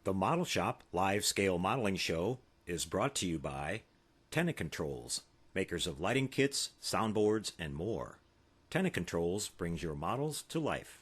The Model Shop live scale modeling show is brought to you by Tenant Controls, makers of lighting kits, soundboards, and more. Tenant Controls brings your models to life.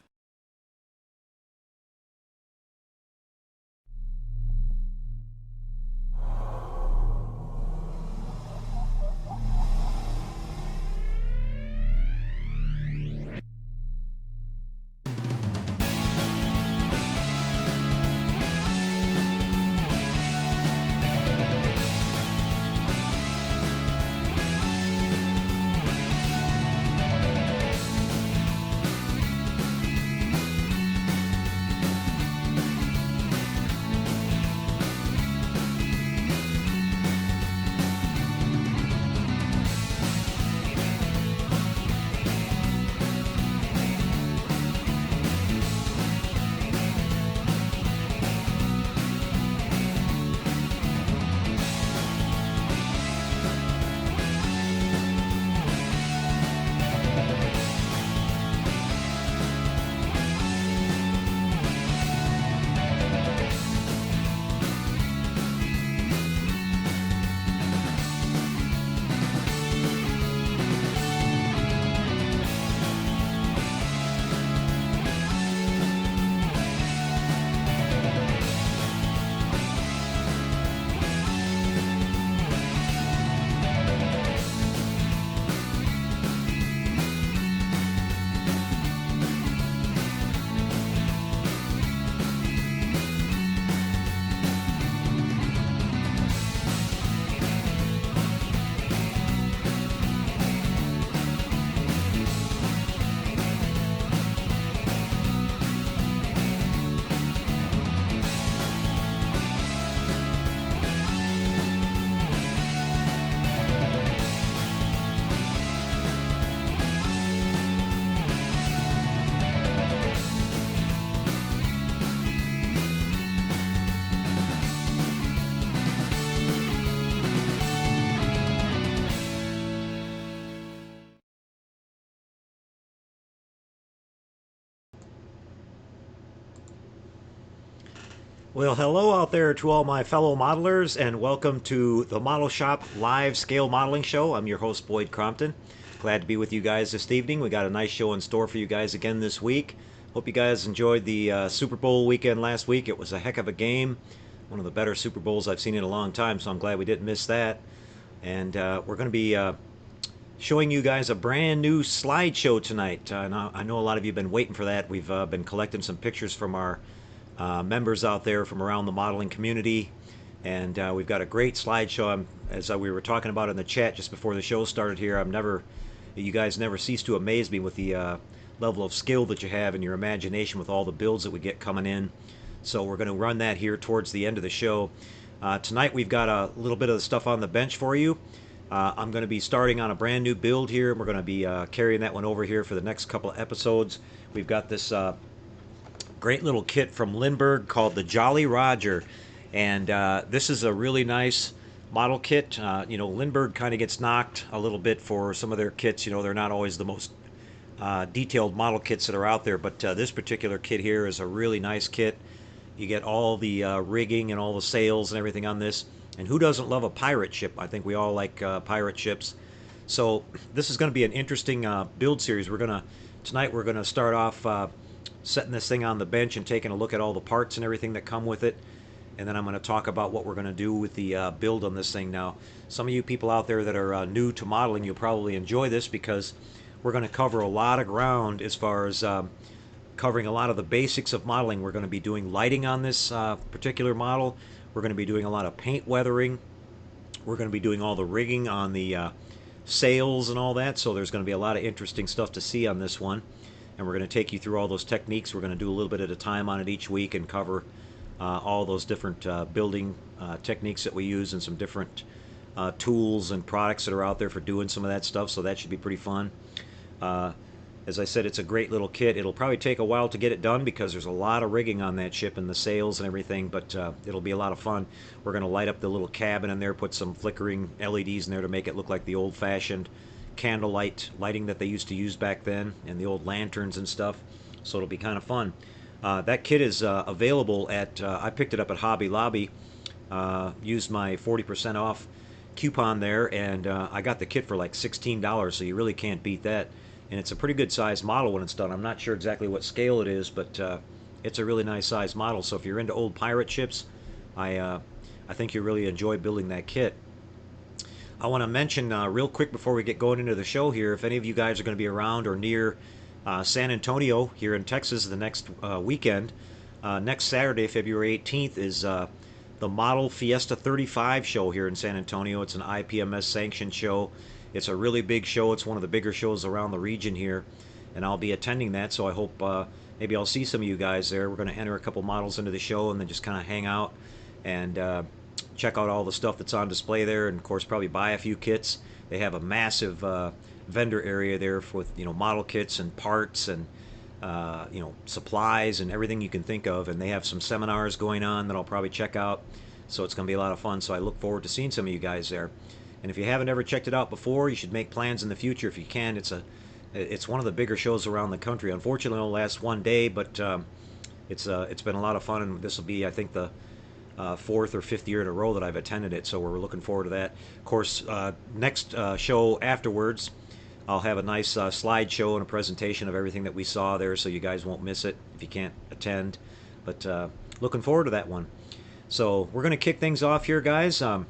Well, hello out there to all my fellow modelers, and welcome to the Model Shop live scale modeling show. I'm your host, Boyd Crompton. Glad to be with you guys this evening. We got a nice show in store for you guys again this week. Hope you guys enjoyed the Super Bowl weekend last week. It was a heck of a game. One of the better Super Bowls I've seen in a long time, so I'm glad we didn't miss that. And we're going to be showing you guys a brand new slideshow tonight. I know a lot of you have been waiting for that. We've been collecting some pictures from our members out there from around the modeling community, and we've got a great slideshow. As we were talking about in the chat just before the show started here, you guys never cease to amaze me with the level of skill that you have and your imagination with all the builds that we get coming in. So we're going to run that here towards the end of the show. Tonight we've got a little bit of the stuff on the bench for you. I'm going to be starting on a brand new build here, and we're going to be carrying that one over here for the next couple of episodes. We've got this great little kit from Lindbergh called the Jolly Roger, and this is a really nice model kit. Lindbergh kind of gets knocked a little bit for some of their kits. They're not always the most detailed model kits that are out there, but this particular kit here is a really nice kit. You get all the rigging and all the sails and everything on this, and who doesn't love a pirate ship? I think we all like pirate ships. So this is going to be an interesting build series. Tonight we're going to start off setting this thing on the bench and taking a look at all the parts and everything that come with it, and then I'm going to talk about what we're going to do with the build on this thing. Now, some of you people out there that are new to modeling, you'll probably enjoy this because we're going to cover a lot of ground as far as covering a lot of the basics of modeling. We're going to be doing lighting on this particular model. We're going to be doing a lot of paint weathering. We're going to be doing all the rigging on the sails and all that, so there's going to be a lot of interesting stuff to see on this one. And we're going to take you through all those techniques. We're going to do a little bit at a time on it each week and cover all those different building techniques that we use and some different tools and products that are out there for doing some of that stuff, so that should be pretty fun. As I said, it's a great little kit. It'll probably take a while to get it done because there's a lot of rigging on that ship and the sails and everything, but it'll be a lot of fun. We're going to light up the little cabin in there, put some flickering LEDs in there to make it look like the old-fashioned candlelight lighting that they used to use back then, and the old lanterns and stuff, so it'll be kind of fun. That kit is available at, I picked it up at Hobby Lobby, used my 40% off coupon there, and I got the kit for like $16, so you really can't beat that. And it's a pretty good size model when it's done. I'm not sure exactly what scale it is, but it's a really nice size model. So if you're into old pirate ships, I think you'll really enjoy building that kit. I want to mention real quick before we get going into the show here, if any of you guys are going to be around or near San Antonio here in Texas the next weekend, next Saturday, February 18th, is the Model Fiesta 35 show here in San Antonio. It's an IPMS sanctioned show. It's a really big show. It's one of the bigger shows around the region here, and I'll be attending that, so I hope maybe I'll see some of you guys there. We're going to enter a couple models into the show and then just kind of hang out and check out all the stuff that's on display there, and of course probably buy a few kits. They have a massive vendor area there with model kits and parts and supplies and everything you can think of, and they have some seminars going on that I'll probably check out, so it's going to be a lot of fun. So I look forward to seeing some of you guys there. And if you haven't ever checked it out before, you should make plans in the future if you can. It's one of the bigger shows around the country. Unfortunately, it'll last one day, but it's been a lot of fun, and this will be, I think, the fourth or fifth year in a row that I've attended it, so we're looking forward to that. Of course, next show afterwards, I'll have a nice slideshow and a presentation of everything that we saw there, so you guys won't miss it if you can't attend. But looking forward to that one. So we're going to kick things off here, guys. I'm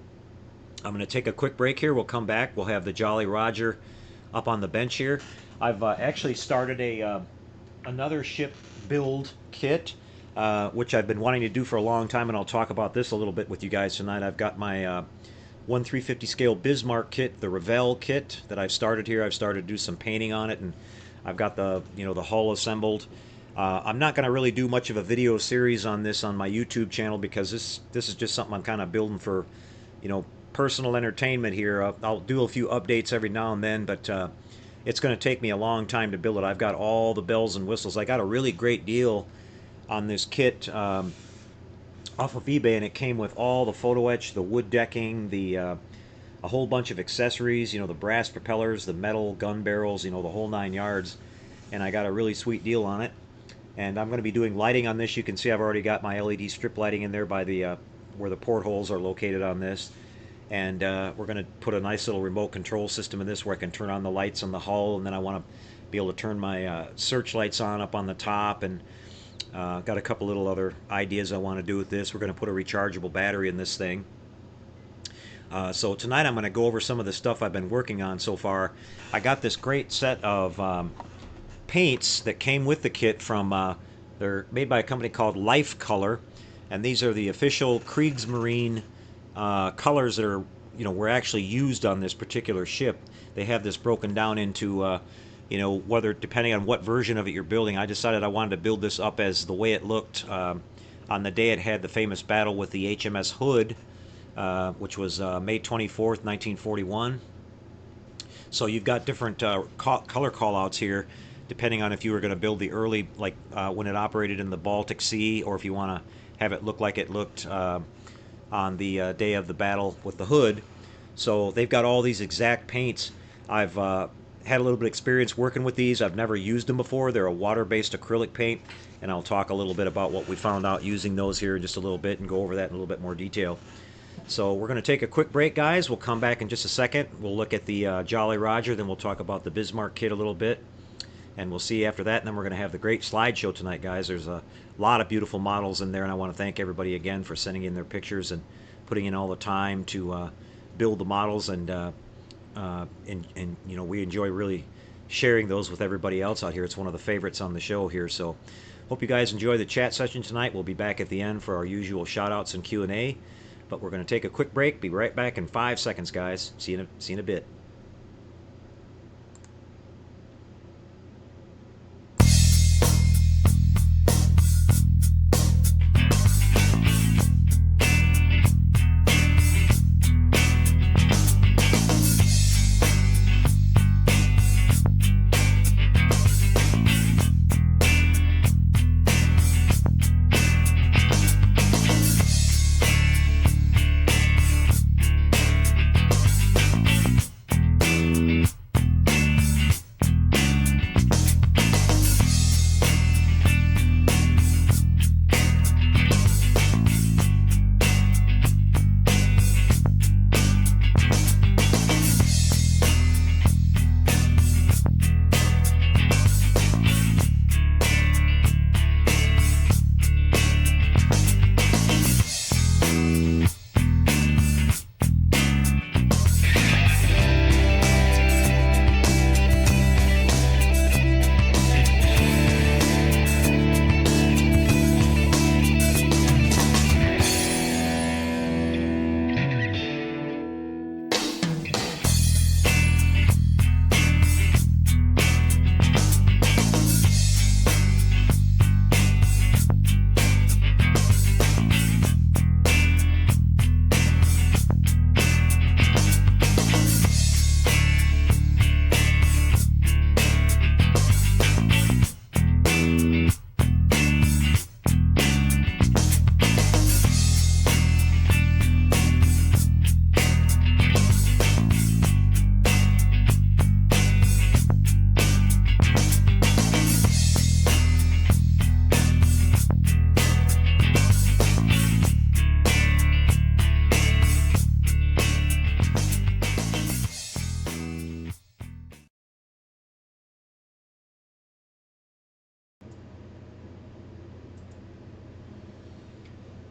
going to take a quick break here. We'll come back. We'll have the Jolly Roger up on the bench here. I've actually started another ship build kit, which I've been wanting to do for a long time, and I'll talk about this a little bit with you guys tonight. I've got my 1/350 scale Bismarck kit, the Revell kit that I've started here. I've started to do some painting on it, and I've got the the hull assembled. I'm not going to really do much of a video series on this on my YouTube channel because this is just something I'm kind of building for personal entertainment here. I'll do a few updates every now and then, but it's going to take me a long time to build it. I've got all the bells and whistles. I got a really great deal on this kit off of eBay, and it came with all the photo etch, the wood decking, a whole bunch of accessories, the brass propellers, the metal gun barrels, the whole 9 yards, and I got a really sweet deal on it. And I'm going to be doing lighting on this. You can see I've already got my LED strip lighting in there by the where the portholes are located on this. And we're going to put a nice little remote control system in this where I can turn on the lights on the hull, and then I want to be able to turn my searchlights on up on the top, and got a couple little other ideas I want to do with this. We're going to put a rechargeable battery in this thing. So tonight I'm going to go over some of the stuff I've been working on so far. I got this great set of paints that came with the kit from, they're made by a company called Life Color, and these are the official Kriegsmarine colors that are were actually used on this particular ship. They have this broken down into whether, depending on what version of it you're building. I decided I wanted to build this up as the way it looked on the day it had the famous battle with the HMS Hood, which was May 24th, 1941. So you've got different color callouts here, depending on if you were going to build the early, like when it operated in the Baltic Sea, or if you want to have it look like it looked on the day of the battle with the Hood. So they've got all these exact paints. I've had a little bit of experience working with these. I've never used them before. They're a water-based acrylic paint, and I'll talk a little bit about what we found out using those here in just a little bit and go over that in a little bit more detail. So we're going to take a quick break, guys. We'll come back in just a second. We'll look at the Jolly Roger, then we'll talk about the Bismarck kit a little bit, and we'll see you after that. And then we're going to have the great slideshow tonight, guys. There's a lot of beautiful models in there, and I want to thank everybody again for sending in their pictures and putting in all the time to build the models, and we enjoy really sharing those with everybody else out here. It's one of the favorites on the show here. So hope you guys enjoy the chat session tonight. We'll be back at the end for our usual shout outs and Q&A, but we're going to take a quick break. Be right back in 5 seconds, guys. See you in a bit.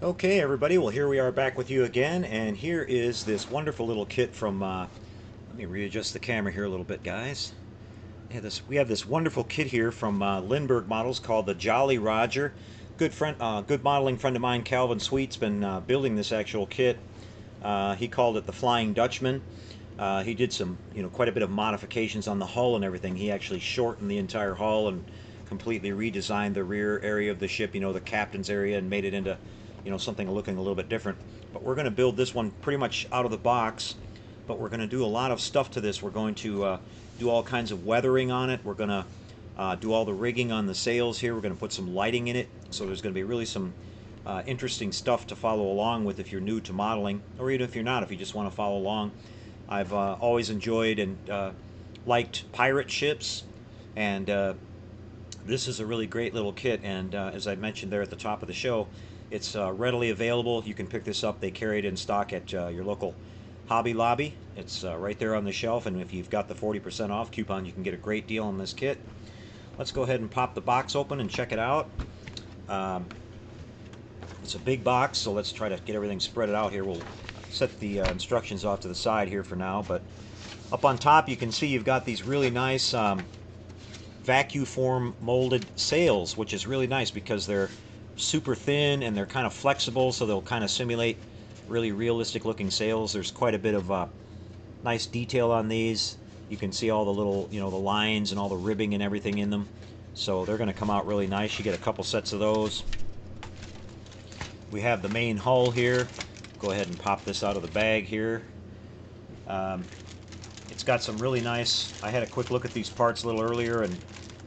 Okay, everybody, well, here we are back with you again, and here is this wonderful little kit from, let me readjust the camera here a little bit, guys. We have this wonderful kit here from Lindbergh Models called the Jolly Roger. Good modeling friend of mine, Calvin Sweet's been building this actual kit. He called it the Flying Dutchman. He did some, quite a bit of modifications on the hull and everything. He actually shortened the entire hull and completely redesigned the rear area of the ship, the captain's area, and made it into, something looking a little bit different. But we're going to build this one pretty much out of the box, but we're going to do a lot of stuff to this. We're going to do all kinds of weathering on it. We're going to do all the rigging on the sails here. We're going to put some lighting in it, so there's going to be really some interesting stuff to follow along with if you're new to modeling, or even if you're not, if you just want to follow along. I've always enjoyed and liked pirate ships, and this is a really great little kit, and as I mentioned there at the top of the show, it's readily available. You can pick this up. They carry it in stock at your local Hobby Lobby. It's right there on the shelf, and if you've got the 40% off coupon, you can get a great deal on this kit. Let's go ahead and pop the box open and check it out. It's a big box, so let's try to get everything spread out here. We'll set the instructions off to the side here for now, but up on top you can see you've got these really nice vacuum form molded sails, which is really nice because they're super thin and they're kind of flexible, so they'll kind of simulate really realistic looking sails. There's quite a bit of nice detail on these. You can see all the little, the lines and all the ribbing and everything in them, so they're going to come out really nice. You get a couple sets of those. We have the main hull here. Go ahead and pop this out of the bag here. It's got some really nice, I had a quick look at these parts a little earlier, and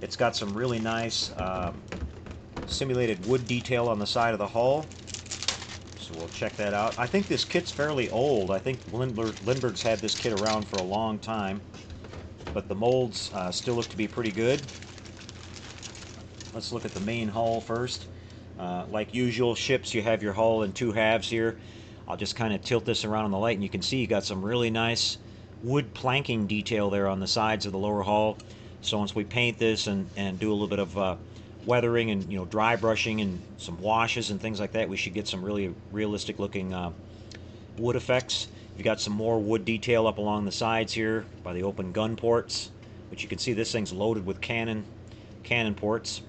it's got some really nice simulated wood detail on the side of the hull. So we'll check that out. I think this kit's fairly old. I think Lindbergh's had this kit around for a long time, but the molds still look to be pretty good. Let's look at the main hull first. Like usual ships, you have your hull in two halves here. I'll just kind of tilt this around on the light, and you can see you got some really nice wood planking detail there on the sides of the lower hull. So once we paint this and do a little bit of weathering and dry brushing and some washes and things like that, we should get some really realistic looking wood effects. You've got some more wood detail up along the sides here by the open gun ports, which you can see this thing's loaded with cannon ports.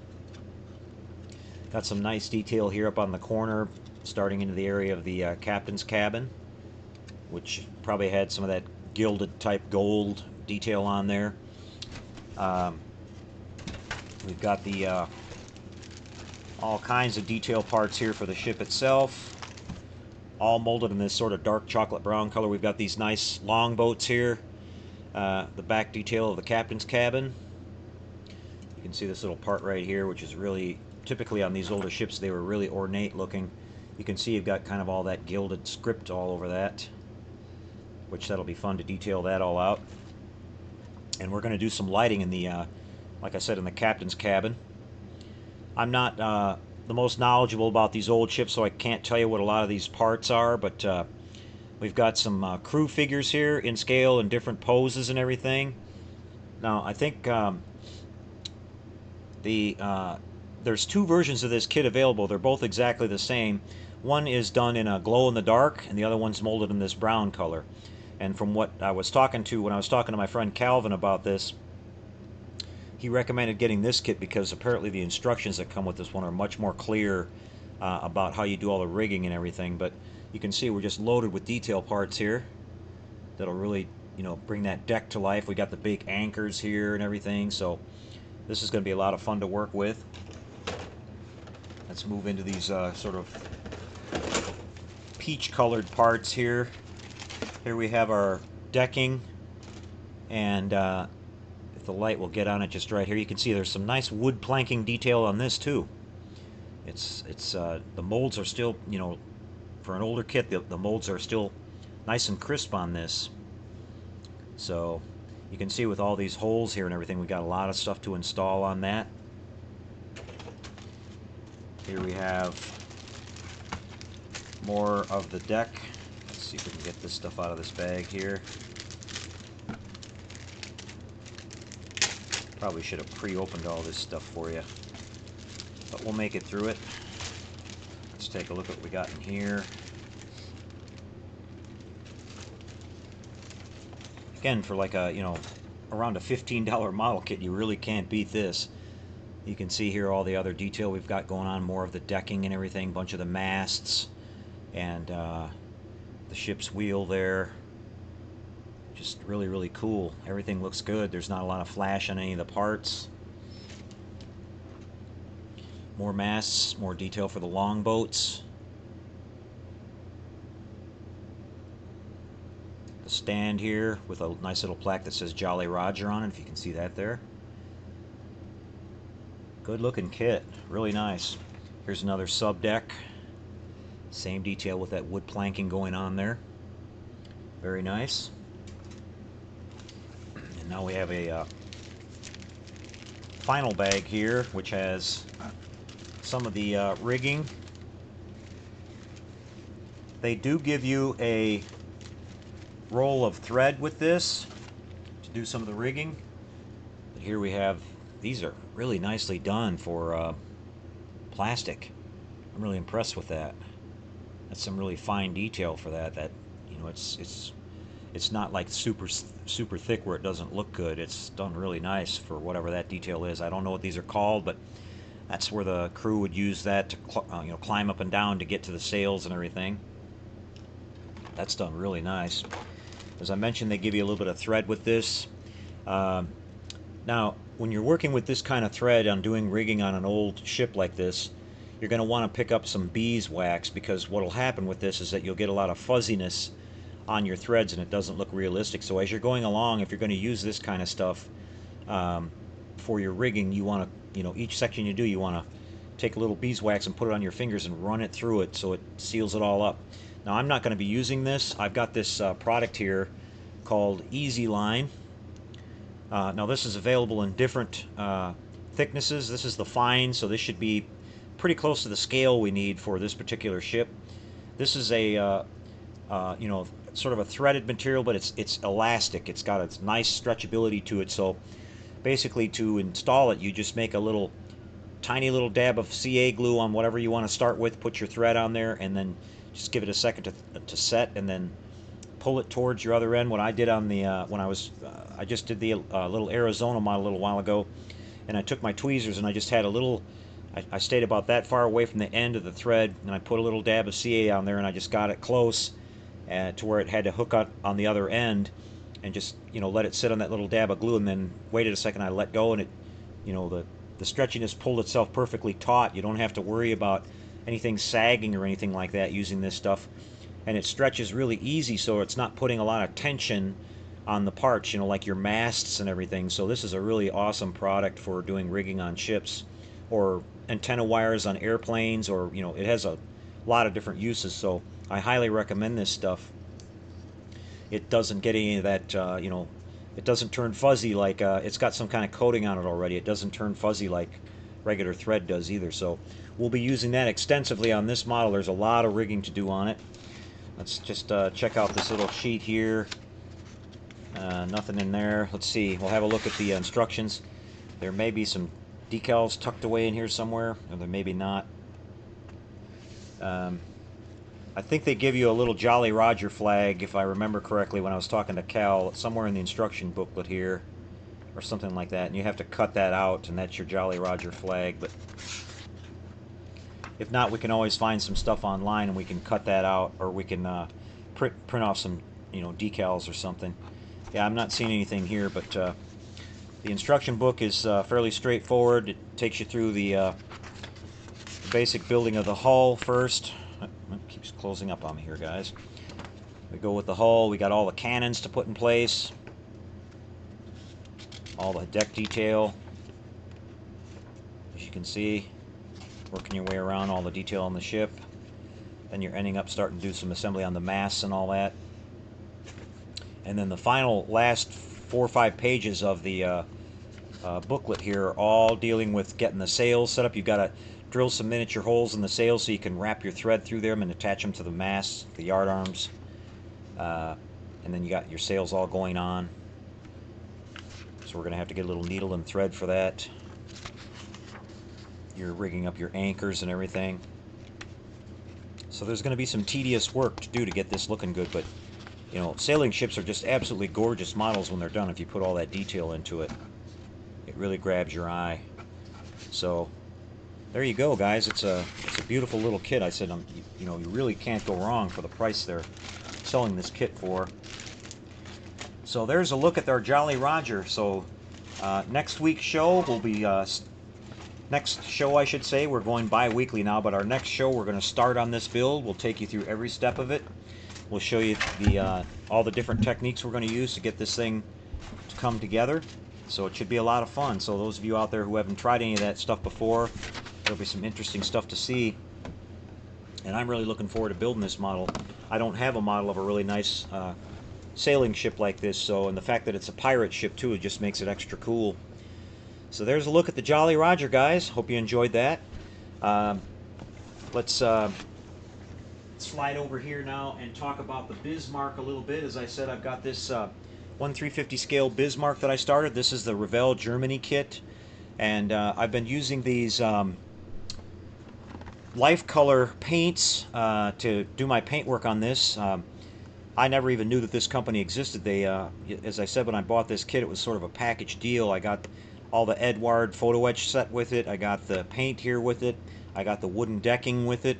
Got some nice detail here up on the corner, starting into the area of the captain's cabin, which probably had some of that gilded type gold detail on there. We've got the all kinds of detail parts here for the ship itself, all molded in this sort of dark chocolate brown color. We've got these nice longboats here, the back detail of the captain's cabin. You can see this little part right here, which is really, typically on these older ships, they were really ornate looking. You can see you've got kind of all that gilded script all over that, which that'll be fun to detail that all out. And we're going to do some lighting in the, like I said, in the captain's cabin. I'm not the most knowledgeable about these old ships, so I can't tell you what a lot of these parts are, but we've got some crew figures here in scale and different poses and everything. Now, I think there's two versions of this kit available. They're both exactly the same. One is done in a glow-in-the-dark, and the other one's molded in this brown color. And from what I was talking to, when I was talking to my friend Calvin about this, he recommended getting this kit because apparently the instructions that come with this one are much more clear about how you do all the rigging and everything. But you can see we're just loaded with detail parts here that'll really, bring that deck to life. We got the big anchors here and everything, so this is going to be a lot of fun to work with. Let's move into these sort of peach-colored parts here. Here we have our decking, and if the light will get on it just right here, you can see there's some nice wood planking detail on this too. It's the molds are still, for an older kit, the molds are still nice and crisp on this. So you can see with all these holes here and everything, we got a lot of stuff to install on that. Here we have more of the deck. Let's see if we can get this stuff out of this bag here. Probably should have pre-opened all this stuff for you, but we'll make it through it. Let's Let's take a look at what we got in here. Again, for like a, around a $15 model kit, you really can't beat this. You can see here all the other detail we've got going on, more of the decking and everything, bunch of the masts, and the ship's wheel there. Just really, really cool. Everything looks good. There's not a lot of flash on any of the parts. More masts, more detail for the longboats. The stand here with a nice little plaque that says Jolly Roger on it, if you can see that there. Good looking kit, really nice. Here's another sub deck. Same detail with that wood planking going on there. Very nice. And now we have a final bag here, which has some of the rigging. They do give you a roll of thread with this to do some of the rigging. But here we have, these are really nicely done for plastic. I'm really impressed with that. That's some really fine detail for that. That, it's not like super thick where it doesn't look good. It's done really nice for whatever that detail is. I don't know what these are called, but that's where the crew would use that to climb up and down to get to the sails and everything. That's done really nice. As I mentioned, they give you a little bit of thread with this. Now, when you're working with this kind of thread on doing rigging on an old ship like this, you're going to want to pick up some beeswax, because what will happen with this is that you'll get a lot of fuzziness on your threads and it doesn't look realistic. So as you're going along, if you're going to use this kind of stuff for your rigging, you want to, each section you do, you want to take a little beeswax and put it on your fingers and run it through it so it seals it all up. Now, I'm not going to be using this. I've got this product here called Easy Line. Now, this is available in different thicknesses. This is the fine, so this should be pretty close to the scale we need for this particular ship. This is a sort of a threaded material, but it's elastic. It's got a nice stretchability to it. So basically, to install it, you just make a tiny little dab of CA glue on whatever you want to start with, put your thread on there, and then just give it a second to set, and then pull it towards your other end. What I did on the I just did the little Arizona model a little while ago, and I took my tweezers and I just had a little, I stayed about that far away from the end of the thread, and I put a little dab of CA on there, and I just got it close to where it had to hook up on the other end, and just let it sit on that little dab of glue, and then waited a second. I let go, and it, the stretchiness pulled itself perfectly taut. You don't have to worry about anything sagging or anything like that using this stuff, and it stretches really easy, so it's not putting a lot of tension on the parts, like your masts and everything. So this is a really awesome product for doing rigging on ships or antenna wires on airplanes, or it has a lot of different uses. So I highly recommend this stuff. It doesn't get any of that, it doesn't turn fuzzy like it's got some kind of coating on it already. It doesn't turn fuzzy like regular thread does either. So we'll be using that extensively on this model. There's a lot of rigging to do on it. Let's just check out this little sheet here. Nothing in there. Let's see. We'll have a look at the instructions. There may be some decals tucked away in here somewhere, or there may be not. I think they give you a little Jolly Roger flag, if I remember correctly, when I was talking to Cal, somewhere in the instruction booklet here, or something like that, and you have to cut that out, and that's your Jolly Roger flag. But if not, we can always find some stuff online and we can cut that out, or we can print off some decals or something. Yeah, I'm not seeing anything here, but the instruction book is fairly straightforward. It takes you through the basic building of the hull first. It keeps closing up on me here, guys. We go with the hull. We got all the cannons to put in place, all the deck detail, as you can see, working your way around all the detail on the ship. Then you're ending up starting to do some assembly on the masts and all that. And then the final last 4 or 5 pages of the booklet here are all dealing with getting the sails set up. You've got to drill some miniature holes in the sails so you can wrap your thread through them and attach them to the masts, the yard arms. And then you got your sails all going on. So we're going to have to get a little needle and thread for that. You're rigging up your anchors and everything. So there's going to be some tedious work to do to get this looking good, but you know, sailing ships are just absolutely gorgeous models when they're done if you put all that detail into it. It really grabs your eye. So there you go, guys. It's a beautiful little kit. I said, you know, you really can't go wrong for the price they're selling this kit for. So there's a look at our Jolly Roger. So next week's show will be next show, I should say. We're going bi-weekly now, but our next show we're going to start on this build. We'll take you through every step of it. We'll show you the all the different techniques we're going to use to get this thing to come together. So it should be a lot of fun. So those of you out there who haven't tried any of that stuff before, there'll be some interesting stuff to see. And I'm really looking forward to building this model. I don't have a model of a really nice sailing ship like this, so, and the fact that it's a pirate ship too, it just makes it extra cool. So there's a look at the Jolly Roger, guys. Hope you enjoyed that. Let's slide over here now and talk about the Bismarck a little bit. As I said, I've got this 1/350 scale Bismarck that I started. This is the Revell Germany kit, and I've been using these life color paints to do my paint work on this. I never even knew that this company existed. They, as I said, when I bought this kit, it was sort of a package deal. I got all the Edward photo etch set with it. I got the paint here with it. I got the wooden decking with it.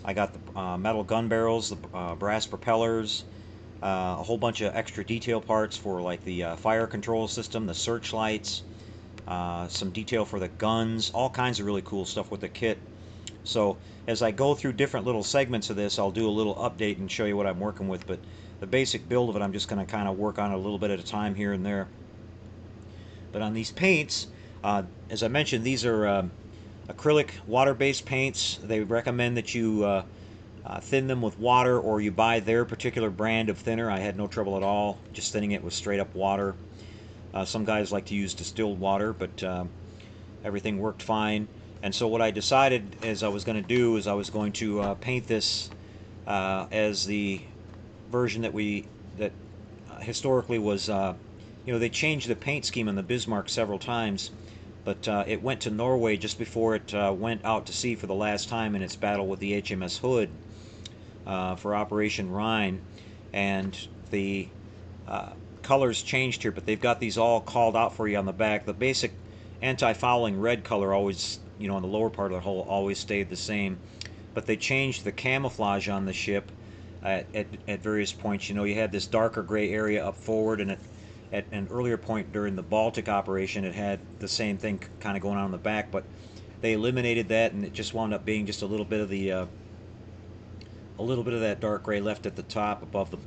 I got the metal gun barrels, the brass propellers, a whole bunch of extra detail parts for like the fire control system, the searchlights, some detail for the guns, all kinds of really cool stuff with the kit. So as I go through different little segments of this, I'll do a little update and show you what I'm working with, but the basic build of it, I'm just going to kind of work on it a little bit at a time here and there. But on these paints, as I mentioned, these are acrylic water-based paints. They recommend that you thin them with water, or you buy their particular brand of thinner. I had no trouble at all just thinning it with straight up water. Some guys like to use distilled water, but everything worked fine. And so what I decided as I was going to do is I was going to paint this as the version that historically was, you know, they changed the paint scheme on the Bismarck several times, but it went to Norway just before it went out to sea for the last time in its battle with the HMS Hood for Operation Rhine. And the colors changed here, but they've got these all called out for you on the back. The basic anti-fouling red color always, you know, on the lower part of the hull always stayed the same, but they changed the camouflage on the ship at various points. You know, you had this darker gray area up forward, and at an earlier point during the Baltic operation it had the same thing kind of going on in the back, but they eliminated that, and it just wound up being just a little bit of the that dark gray left at the top above the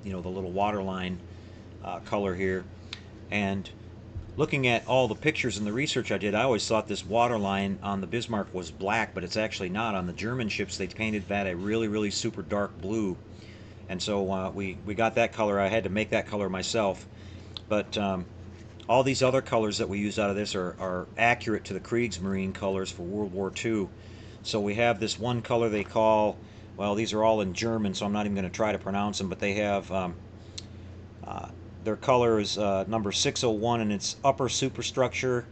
you know, the little waterline color here. And looking at all the pictures and the research I did, I always thought this waterline on the Bismarck was black, but it's actually not. On the German ships, they painted that a really, really super dark blue. And so we got that color. I had to make that color myself. But all these other colors that we use out of this are accurate to the Kriegsmarine colors for World War II. So we have this one color they call, well, these are all in German, so I'm not even going to try to pronounce them, but they have their color is number 601, and it's upper superstructure,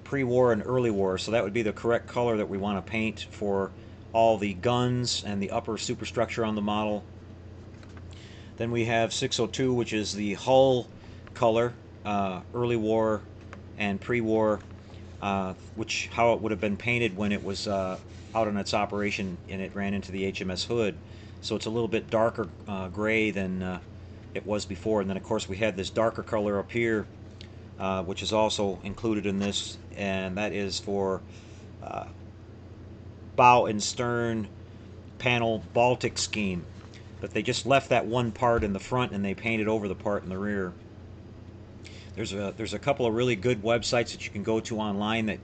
pre-war and early war. So that would be the correct color that we want to paint for all the guns and the upper superstructure on the model. Then we have 602, which is the hull color, early war and pre-war, which how it would have been painted when it was out on its operation and it ran into the HMS Hood. So it's a little bit darker gray than it was before. And then of course we had this darker color up here, which is also included in this, and that is for bow and stern panel Baltic scheme. But they just left that one part in the front and they painted over the part in the rear. There's a couple of really good websites that you can go to online that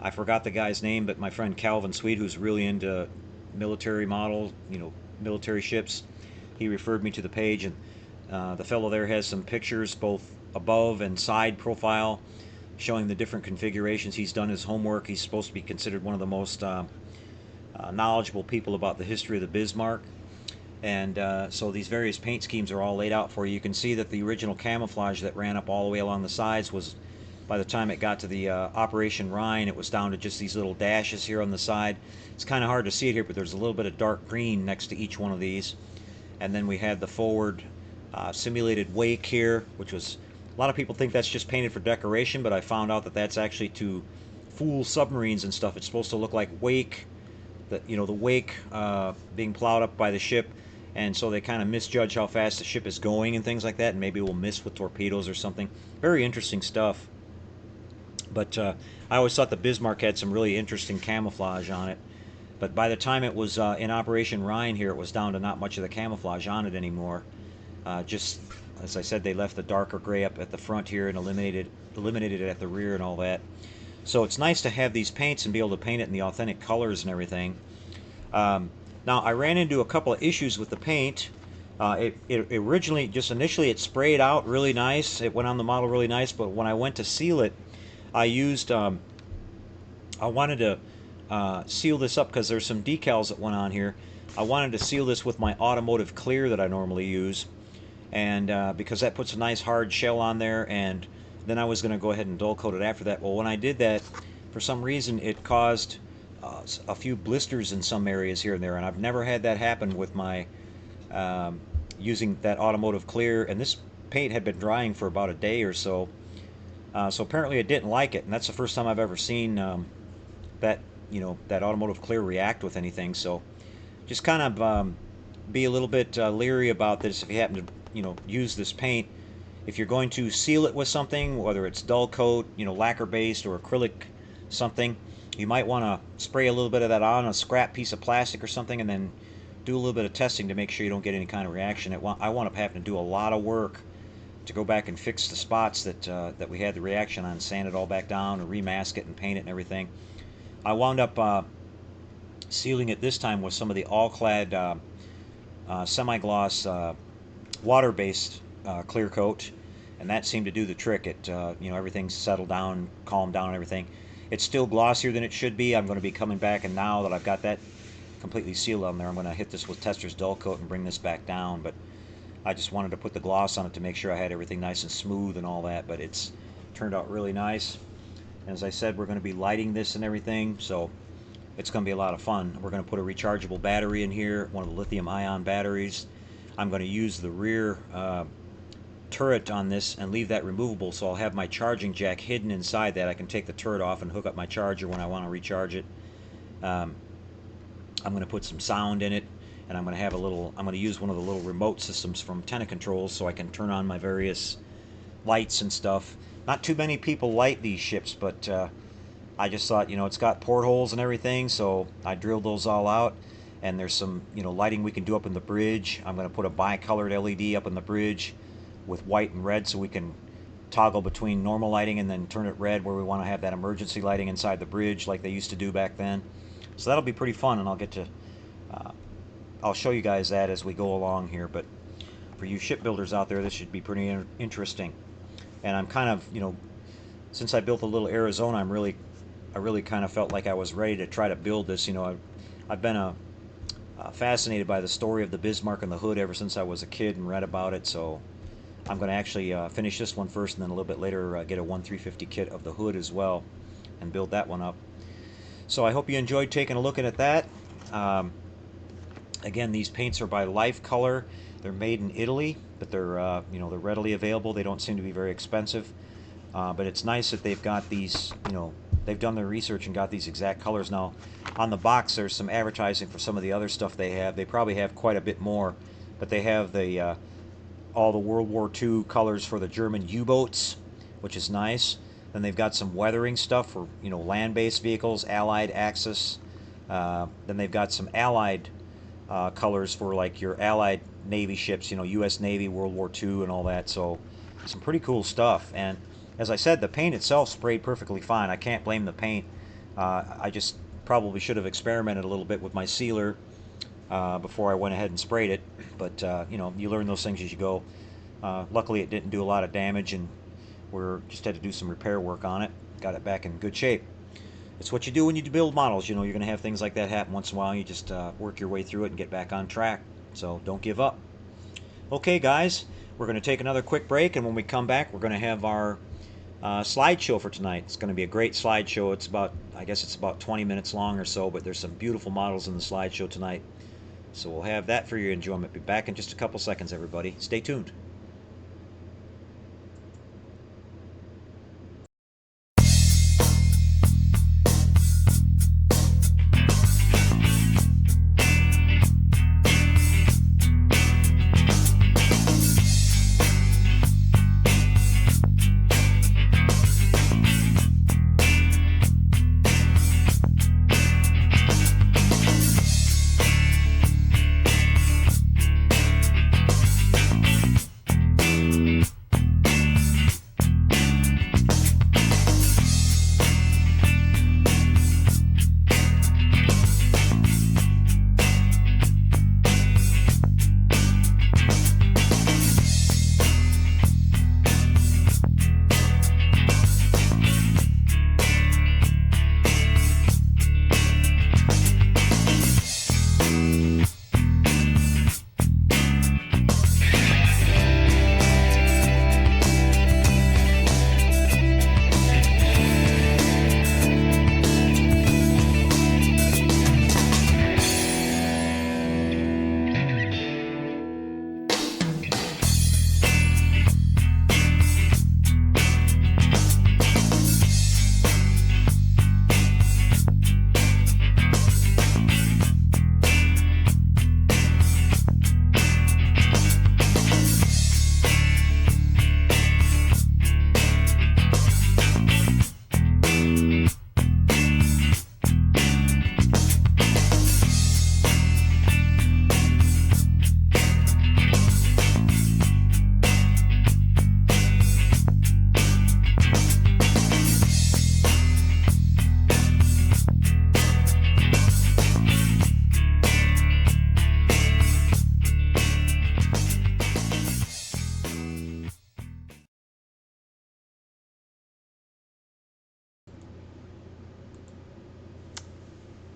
I forgot the guy's name, but my friend Calvin Sweet, who's really into military models, you know, military ships, he referred me to the page, and the fellow there has some pictures both above and side profile showing the different configurations. He's done his homework. He's supposed to be considered one of the most knowledgeable people about the history of the Bismarck. And so these various paint schemes are all laid out for you. You can see that the original camouflage that ran up all the way along the sides was By the time it got to the Operation Rhine, it was down to just these little dashes here on the side. It's kind of hard to see it here, but there's a little bit of dark green next to each one of these. And then we had the forward simulated wake here, which was, a lot of people think that's just painted for decoration, but I found out that that's actually to fool submarines and stuff. It's supposed to look like wake, the wake being plowed up by the ship, and so they kind of misjudge how fast the ship is going and things like that, and maybe we'll miss with torpedoes or something. Very interesting stuff. But I always thought the Bismarck had some really interesting camouflage on it. But by the time it was in Operation Rhine here, it was down to not much of the camouflage on it anymore. Just, as I said, they left the darker gray up at the front here and eliminated it at the rear and all that. So it's nice to have these paints and be able to paint it in the authentic colors and everything. Now, I ran into a couple of issues with the paint. It originally, just initially, it sprayed out really nice. It went on the model really nice, but when I went to seal it, I used, I wanted to seal this up because there's some decals that went on here. I wanted to seal this with my automotive clear that I normally use, and because that puts a nice hard shell on there, and then I was going to go ahead and dull coat it after that. Well, when I did that, for some reason it caused a few blisters in some areas here and there, and I've never had that happen with my using that automotive clear, and this paint had been drying for about a day or so. So apparently it didn't like it, and that's the first time I've ever seen that automotive clear react with anything. So just kind of be a little bit leery about this if you happen to use this paint. If you're going to seal it with something, whether it's dull coat, lacquer based or acrylic something, you might want to spray a little bit of that on a scrap piece of plastic or something, and then do a little bit of testing to make sure you don't get any kind of reaction. I wound up having to do a lot of work to go back and fix the spots that we had the reaction on, sand it all back down, and remask it and paint it and everything. I wound up sealing it this time with some of the all-clad semi-gloss water-based clear coat, and that seemed to do the trick. It everything's settled down, calmed down, and everything. It's still glossier than it should be. I'm going to be coming back, and now that I've got that completely sealed on there, I'm going to hit this with Tester's dull coat and bring this back down. But I just wanted to put the gloss on it to make sure I had everything nice and smooth and all that. But it's turned out really nice. And as I said, we're going to be lighting this and everything, so it's going to be a lot of fun. We're going to put a rechargeable battery in here, one of the lithium-ion batteries. I'm going to use the rear turret on this and leave that removable, so I'll have my charging jack hidden inside that. I can take the turret off and hook up my charger when I want to recharge it. I'm going to put some sound in it, and I'm going to use one of the little remote systems from Tenna Controls so I can turn on my various lights and stuff. Not too many people light these ships, but I just thought, it's got portholes and everything, so I drilled those all out. And there's some, lighting we can do up in the bridge. I'm going to put a bicolored LED up in the bridge with white and red, so we can toggle between normal lighting and then turn it red where we want to have that emergency lighting inside the bridge like they used to do back then. So that'll be pretty fun, and I'll show you guys that as we go along here. But for you shipbuilders out there, this should be pretty interesting. And I'm kind of, since I built a little Arizona, I really kind of felt like I was ready to try to build this. I've been fascinated by the story of the Bismarck and the hood ever since I was a kid and read about it. So I'm going to actually finish this one first, and then a little bit later get a 1/350 kit of the hood as well and build that one up. So I hope you enjoyed taking a look at that. Again, these paints are by Life Color. They're made in Italy, but they're they're readily available. They don't seem to be very expensive, but it's nice that they've got these. They've done their research and got these exact colors. Now, on the box, there's some advertising for some of the other stuff they have. They probably have quite a bit more, but they have the all the World War II colors for the German U-boats, which is nice. Then they've got some weathering stuff for land-based vehicles, Allied Axis. Then they've got some Allied colors for like your Allied Navy ships, U.S. Navy, World War II, and all that. So some pretty cool stuff. And as I said, the paint itself sprayed perfectly fine. I can't blame the paint. I just probably should have experimented a little bit with my sealer before I went ahead and sprayed it. But you learn those things as you go. Luckily, it didn't do a lot of damage, and just had to do some repair work on it. Got it back in good shape. It's what you do when you build models. You're going to have things like that happen once in a while. You just work your way through it and get back on track. So don't give up. Okay, guys, we're going to take another quick break, and when we come back, we're going to have our slideshow for tonight. It's going to be a great slideshow. It's about, I guess it's about 20 minutes long or so, but there's some beautiful models in the slideshow tonight. So we'll have that for your enjoyment. Be back in just a couple seconds, everybody. Stay tuned.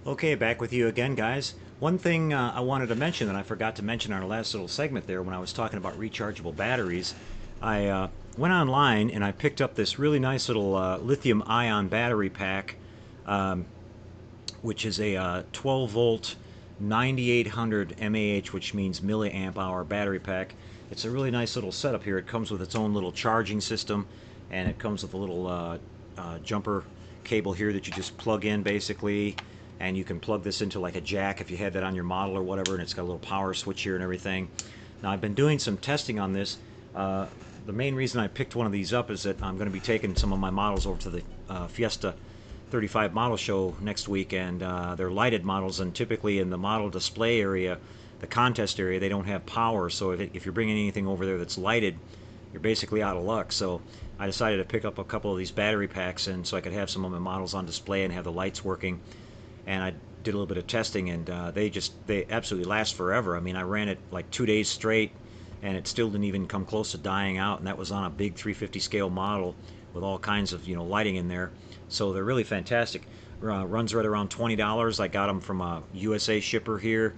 Okay, back with you again, guys. One thing I wanted to mention that I forgot to mention in our last little segment there when I was talking about rechargeable batteries, I went online and I picked up this really nice little lithium-ion battery pack, um, which is a 12-volt 9800 mAh, which means milliamp hour battery pack. It's a really nice little setup here. It comes with its own little charging system, and it comes with a little jumper cable here that you just plug in basically, and you can plug this into like a jack if you had that on your model or whatever, and it's got a little power switch here and everything. Now I've been doing some testing on this. The main reason I picked one of these up is that I'm going to be taking some of my models over to the Fiesta 35 model show next week, and they're lighted models, and typically in the model display area, the contest area, they don't have power, so if you're bringing anything over there that's lighted, you're basically out of luck. So I decided to pick up a couple of these battery packs, and so I could have some of my models on display and have the lights working. And I did a little bit of testing, and they absolutely last forever. I mean, I ran it like 2 days straight, and it still didn't even come close to dying out, and that was on a big 350 scale model with all kinds of lighting in there. So they're really fantastic. Runs right around $20. I got them from a USA shipper here.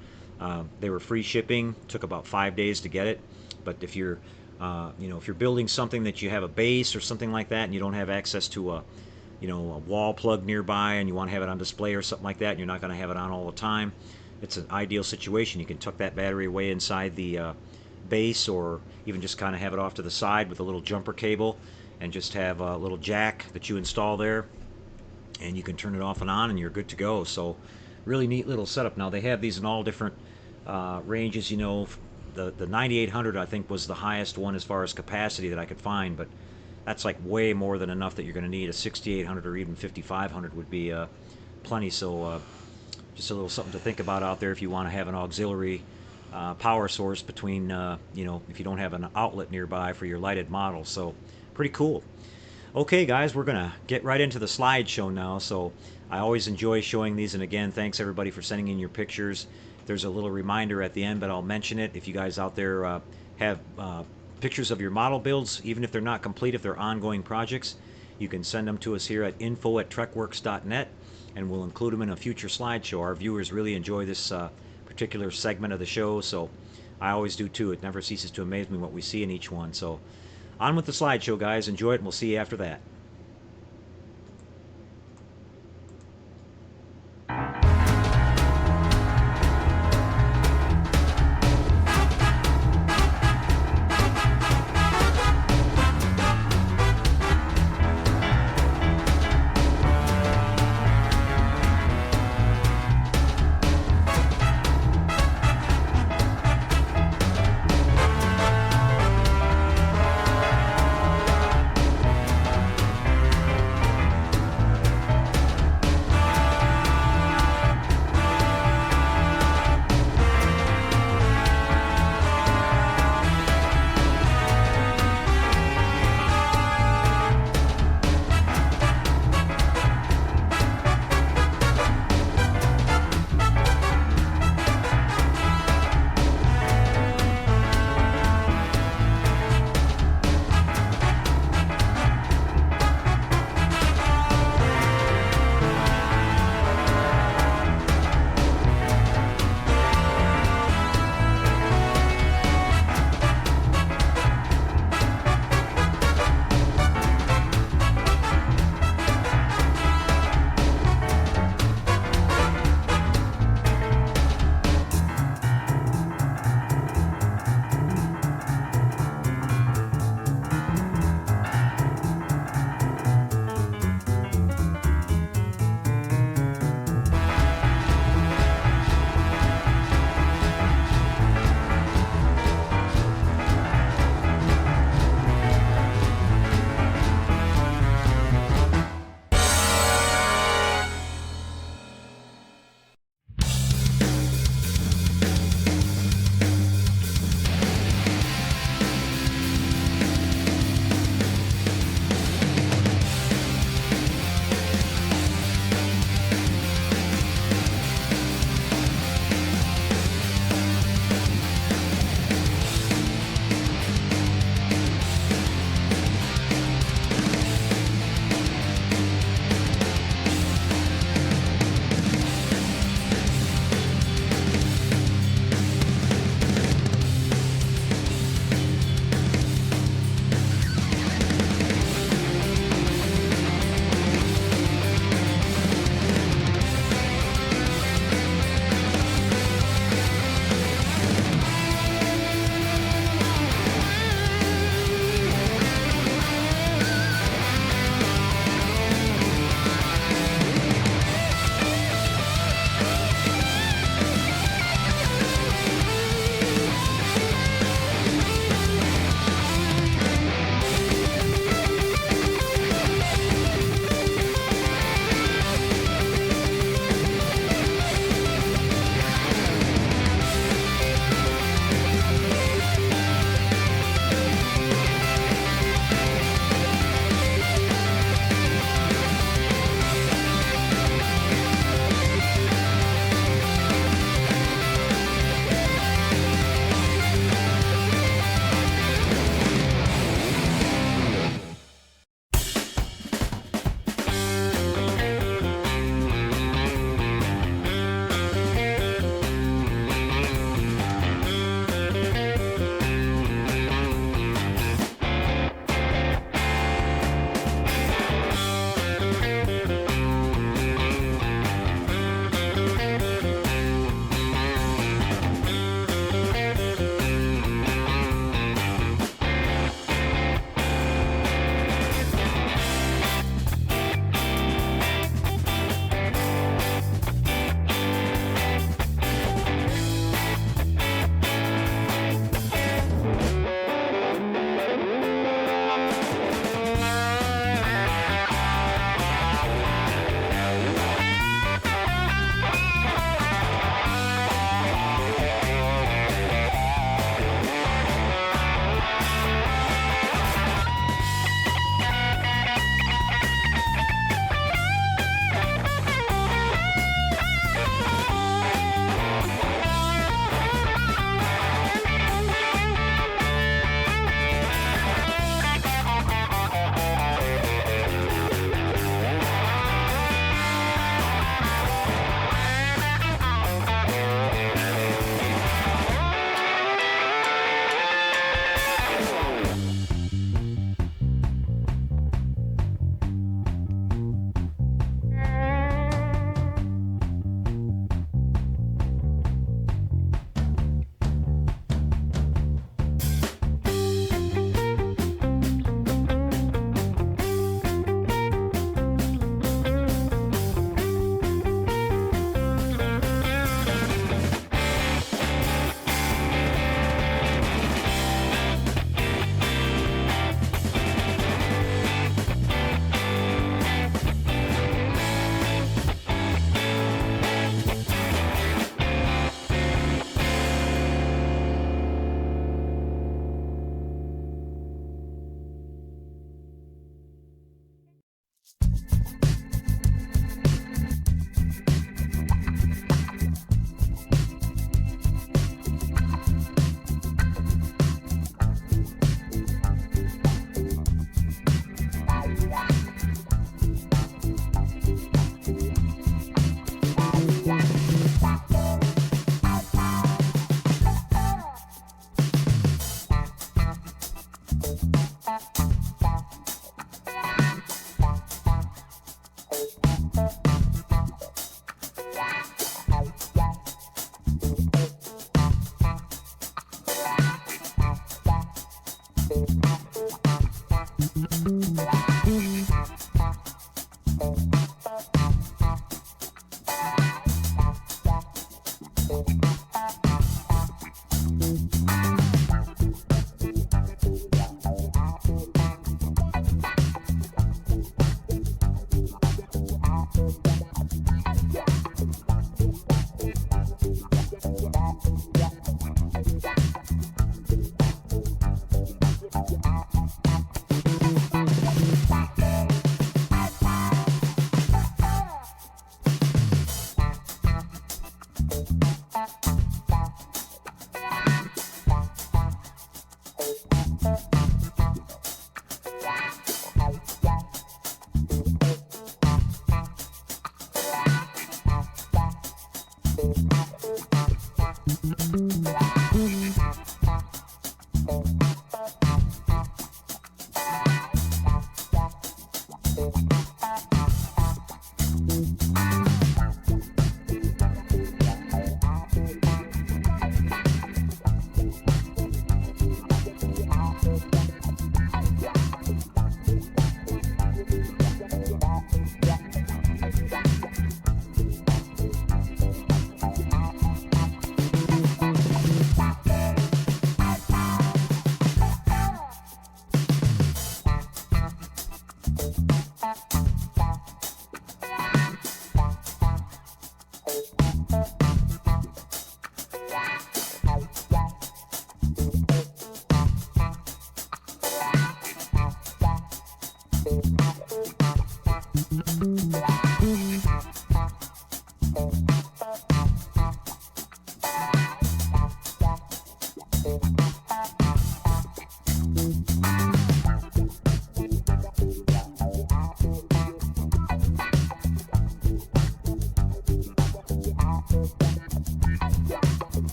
They were free shipping. Took about 5 days to get it. But if you're if you're building something that you have a base or something like that, and you don't have access to a wall plug nearby, and you want to have it on display or something like that, and you're not going to have it on all the time, it's an ideal situation. You can tuck that battery away inside the base, or even just kind of have it off to the side with a little jumper cable, and just have a little jack that you install there, and you can turn it off and on, and you're good to go. So really neat little setup. Now they have these in all different ranges. The 9800 I think was the highest one as far as capacity that I could find, but that's like way more than enough that you're going to need. A 6800 or even 5500 would be plenty. So just a little something to think about out there if you want to have an auxiliary power source between if you don't have an outlet nearby for your lighted model. So pretty cool. Okay guys, we're gonna get right into the slideshow now. So I always enjoy showing these, and again, thanks everybody for sending in your pictures. There's a little reminder at the end, but I'll mention it. If you guys out there have pictures of your model builds, even if they're not complete, if they're ongoing projects, you can send them to us here at info@trekworks.net, and we'll include them in a future slideshow. Our viewers really enjoy this particular segment of the show, so I always do too. It never ceases to amaze me what we see in each one. So on with the slideshow, guys. Enjoy it, and we'll see you after that.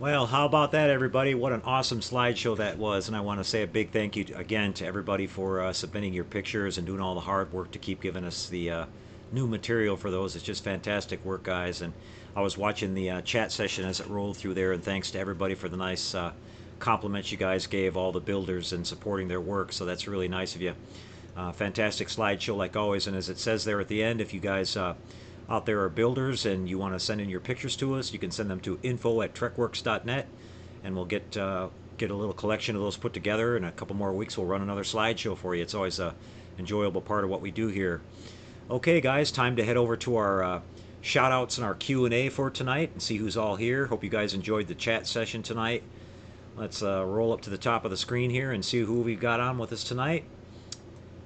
Well, how about that, everybody? What an awesome slideshow that was. And I want to say a big thank you again to everybody for submitting your pictures and doing all the hard work to keep giving us the new material for those. It's just fantastic work, guys. And I was watching the chat session as it rolled through there, and thanks to everybody for the nice compliments you guys gave all the builders and supporting their work. So that's really nice of you. Fantastic slideshow like always. And as it says there at the end, if you guys out there are builders and you want to send in your pictures to us, you can send them to info@trekworks.net, and we'll get a little collection of those put together. In a couple more weeks, we'll run another slideshow for you. It's always a enjoyable part of what we do here. Okay, guys, time to head over to our shout outs and our Q&A for tonight and see who's all here. Hope you guys enjoyed the chat session tonight. Let's roll up to the top of the screen here and see who we've got on with us tonight.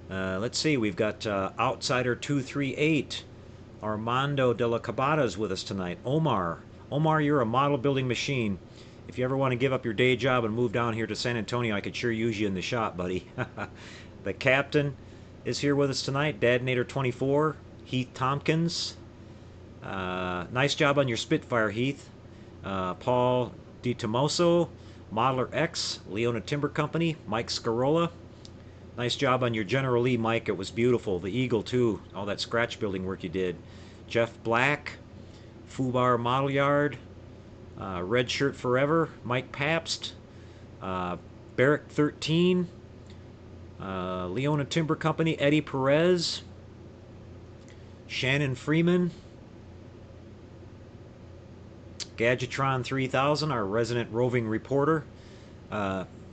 Let's see, we've got Outsider238. Armando de la Cabada is with us tonight. Omar, you're a model building machine. If you ever want to give up your day job and move down here to San Antonio, I could sure use you in the shop, buddy. The captain is here with us tonight. Dadnator24, Heath Tompkins. Nice job on your Spitfire, Heath. Paul DiTomoso, Modeler X, Leona Timber Company, Mike Scarola. Nice job on your General Lee, Mike. It was beautiful. The Eagle, too. All that scratch building work you did. Jeff Black, Fubar Model Yard, Red Shirt Forever, Mike Pabst, Barrick 13, Leona Timber Company, Eddie Perez, Shannon Freeman, Gadgetron 3000, our resident roving reporter.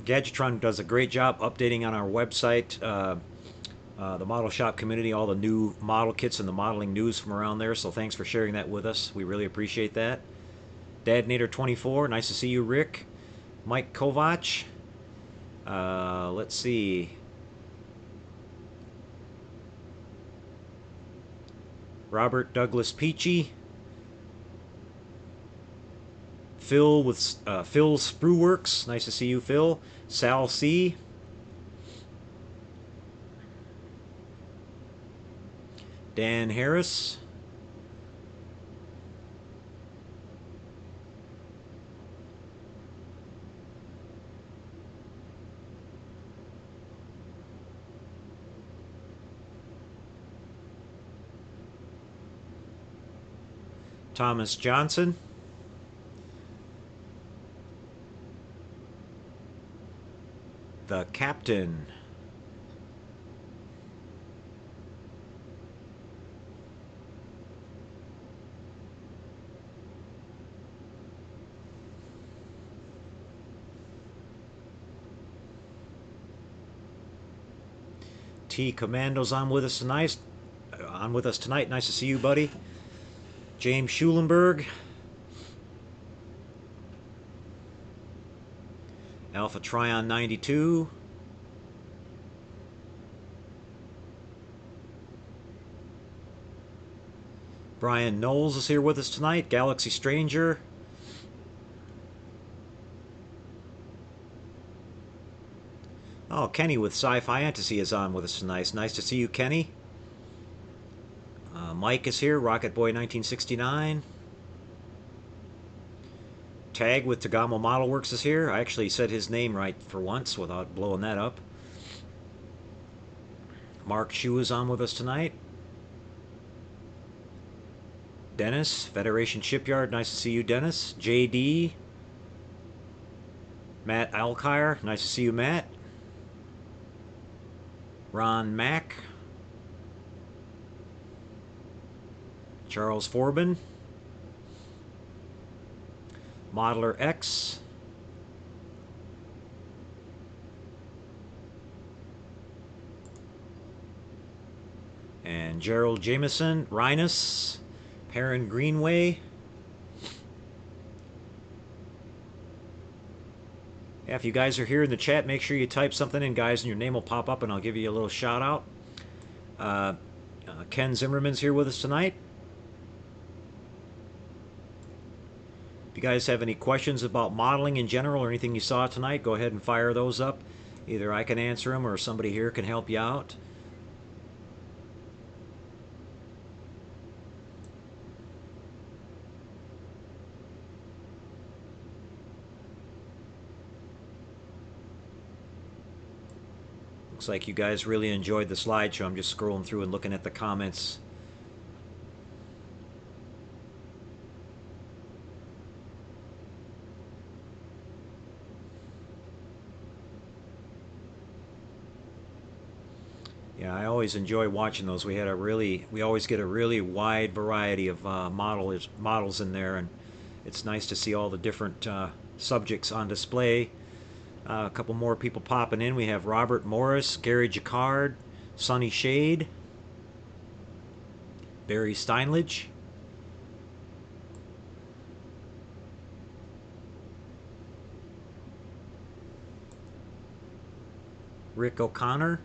Gadgetron does a great job updating on our website, the model shop community, all the new model kits and the modeling news from around there. So thanks for sharing that with us. We really appreciate that. Dadnator24, nice to see you, Rick. Mike Kovach. Let's see. Robert Douglas Peachy. Phil with Phil Sprueworks. Nice to see you, Phil. Sal C. Dan Harris. Thomas Johnson. The Captain. T Commando's on with us tonight. Nice to see you, buddy. James Schulenberg. Alpha Trion 92. Brian Knowles is here with us tonight. Galaxy Stranger. Oh, Kenny with Sci-Fi Fantasy is on with us tonight. Nice to see you, Kenny. Mike is here. Rocket Boy 1969. Tag with Tagamo Model Works is here. I actually said his name right for once without blowing that up. Mark Shu is on with us tonight. Dennis, Federation Shipyard. Nice to see you, Dennis. JD. Matt Alkire. Nice to see you, Matt. Ron Mack. Charles Forbin. Modeler X. And Gerald Jameson. Rhinus. Perrin Greenway. Yeah, if you guys are here in the chat, make sure you type something in, guys, and your name will pop up, and I'll give you a little shout out. Ken Zimmerman's here with us tonight. If you guys have any questions about modeling in general or anything you saw tonight, go ahead and fire those up. Either I can answer them or somebody here can help you out. Looks like you guys really enjoyed the slideshow. I'm just scrolling through and looking at the comments. Yeah, I always enjoy watching those. We always get a really wide variety of models in there, and it's nice to see all the different subjects on display. A couple more people popping in. We have Robert Morris, Gary Jacquard, Sonny Shade, Barry Steinledge, Rick O'Connor,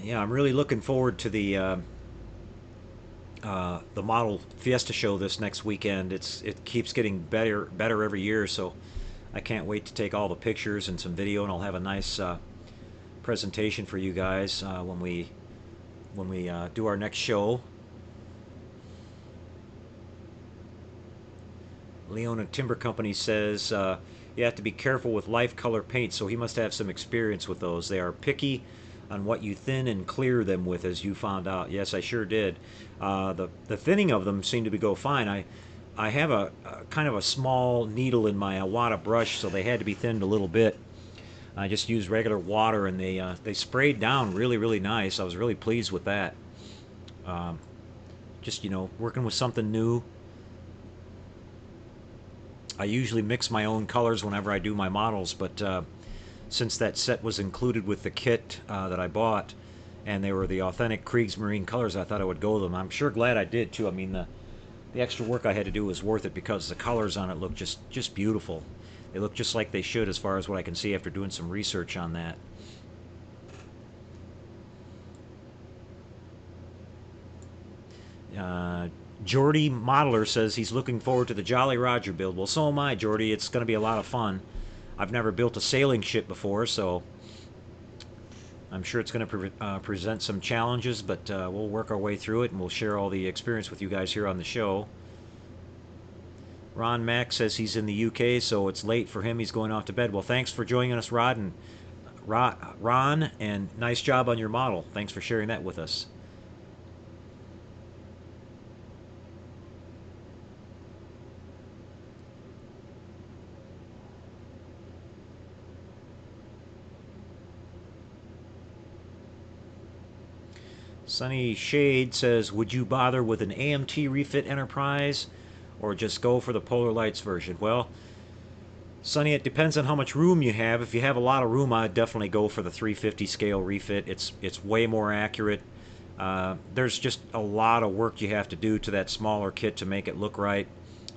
yeah, I'm really looking forward to the model Fiesta show this next weekend. It keeps getting better every year, so I can't wait to take all the pictures and some video, and I'll have a nice presentation for you guys when we do our next show. Leona Timber Company says you have to be careful with life color paint, so he must have some experience with those. They are picky on what you thin and clear them with, as you found out. Yes, I sure did. The thinning of them seemed to go fine. I have a kind of a small needle in my Awada brush, so they had to be thinned a little bit. I just used regular water, and they sprayed down really nice. I was really pleased with that. Just working with something new. I usually mix my own colors whenever I do my models, but since that set was included with the kit that I bought, and they were the authentic Kriegsmarine colors, I thought I would go with them. I'm sure glad I did too. I mean, the extra work I had to do was worth it because the colors on it look just beautiful. They look just like they should, as far as what I can see after doing some research on that. Jordy Modeler says he's looking forward to the Jolly Roger build. Well, so am I, Jordy. It's going to be a lot of fun. I've never built a sailing ship before, so I'm sure it's going to present some challenges, but we'll work our way through it, and we'll share all the experience with you guys here on the show. Ron Mack says he's in the UK, so it's late for him. He's going off to bed. Well, thanks for joining us, Ron, and nice job on your model. Thanks for sharing that with us. Sunny Shade says, would you bother with an AMT refit Enterprise or just go for the Polar Lights version? Well, Sunny, it depends on how much room you have. If you have a lot of room, I'd definitely go for the 350 scale refit. It's way more accurate. There's just a lot of work you have to do to that smaller kit to make it look right.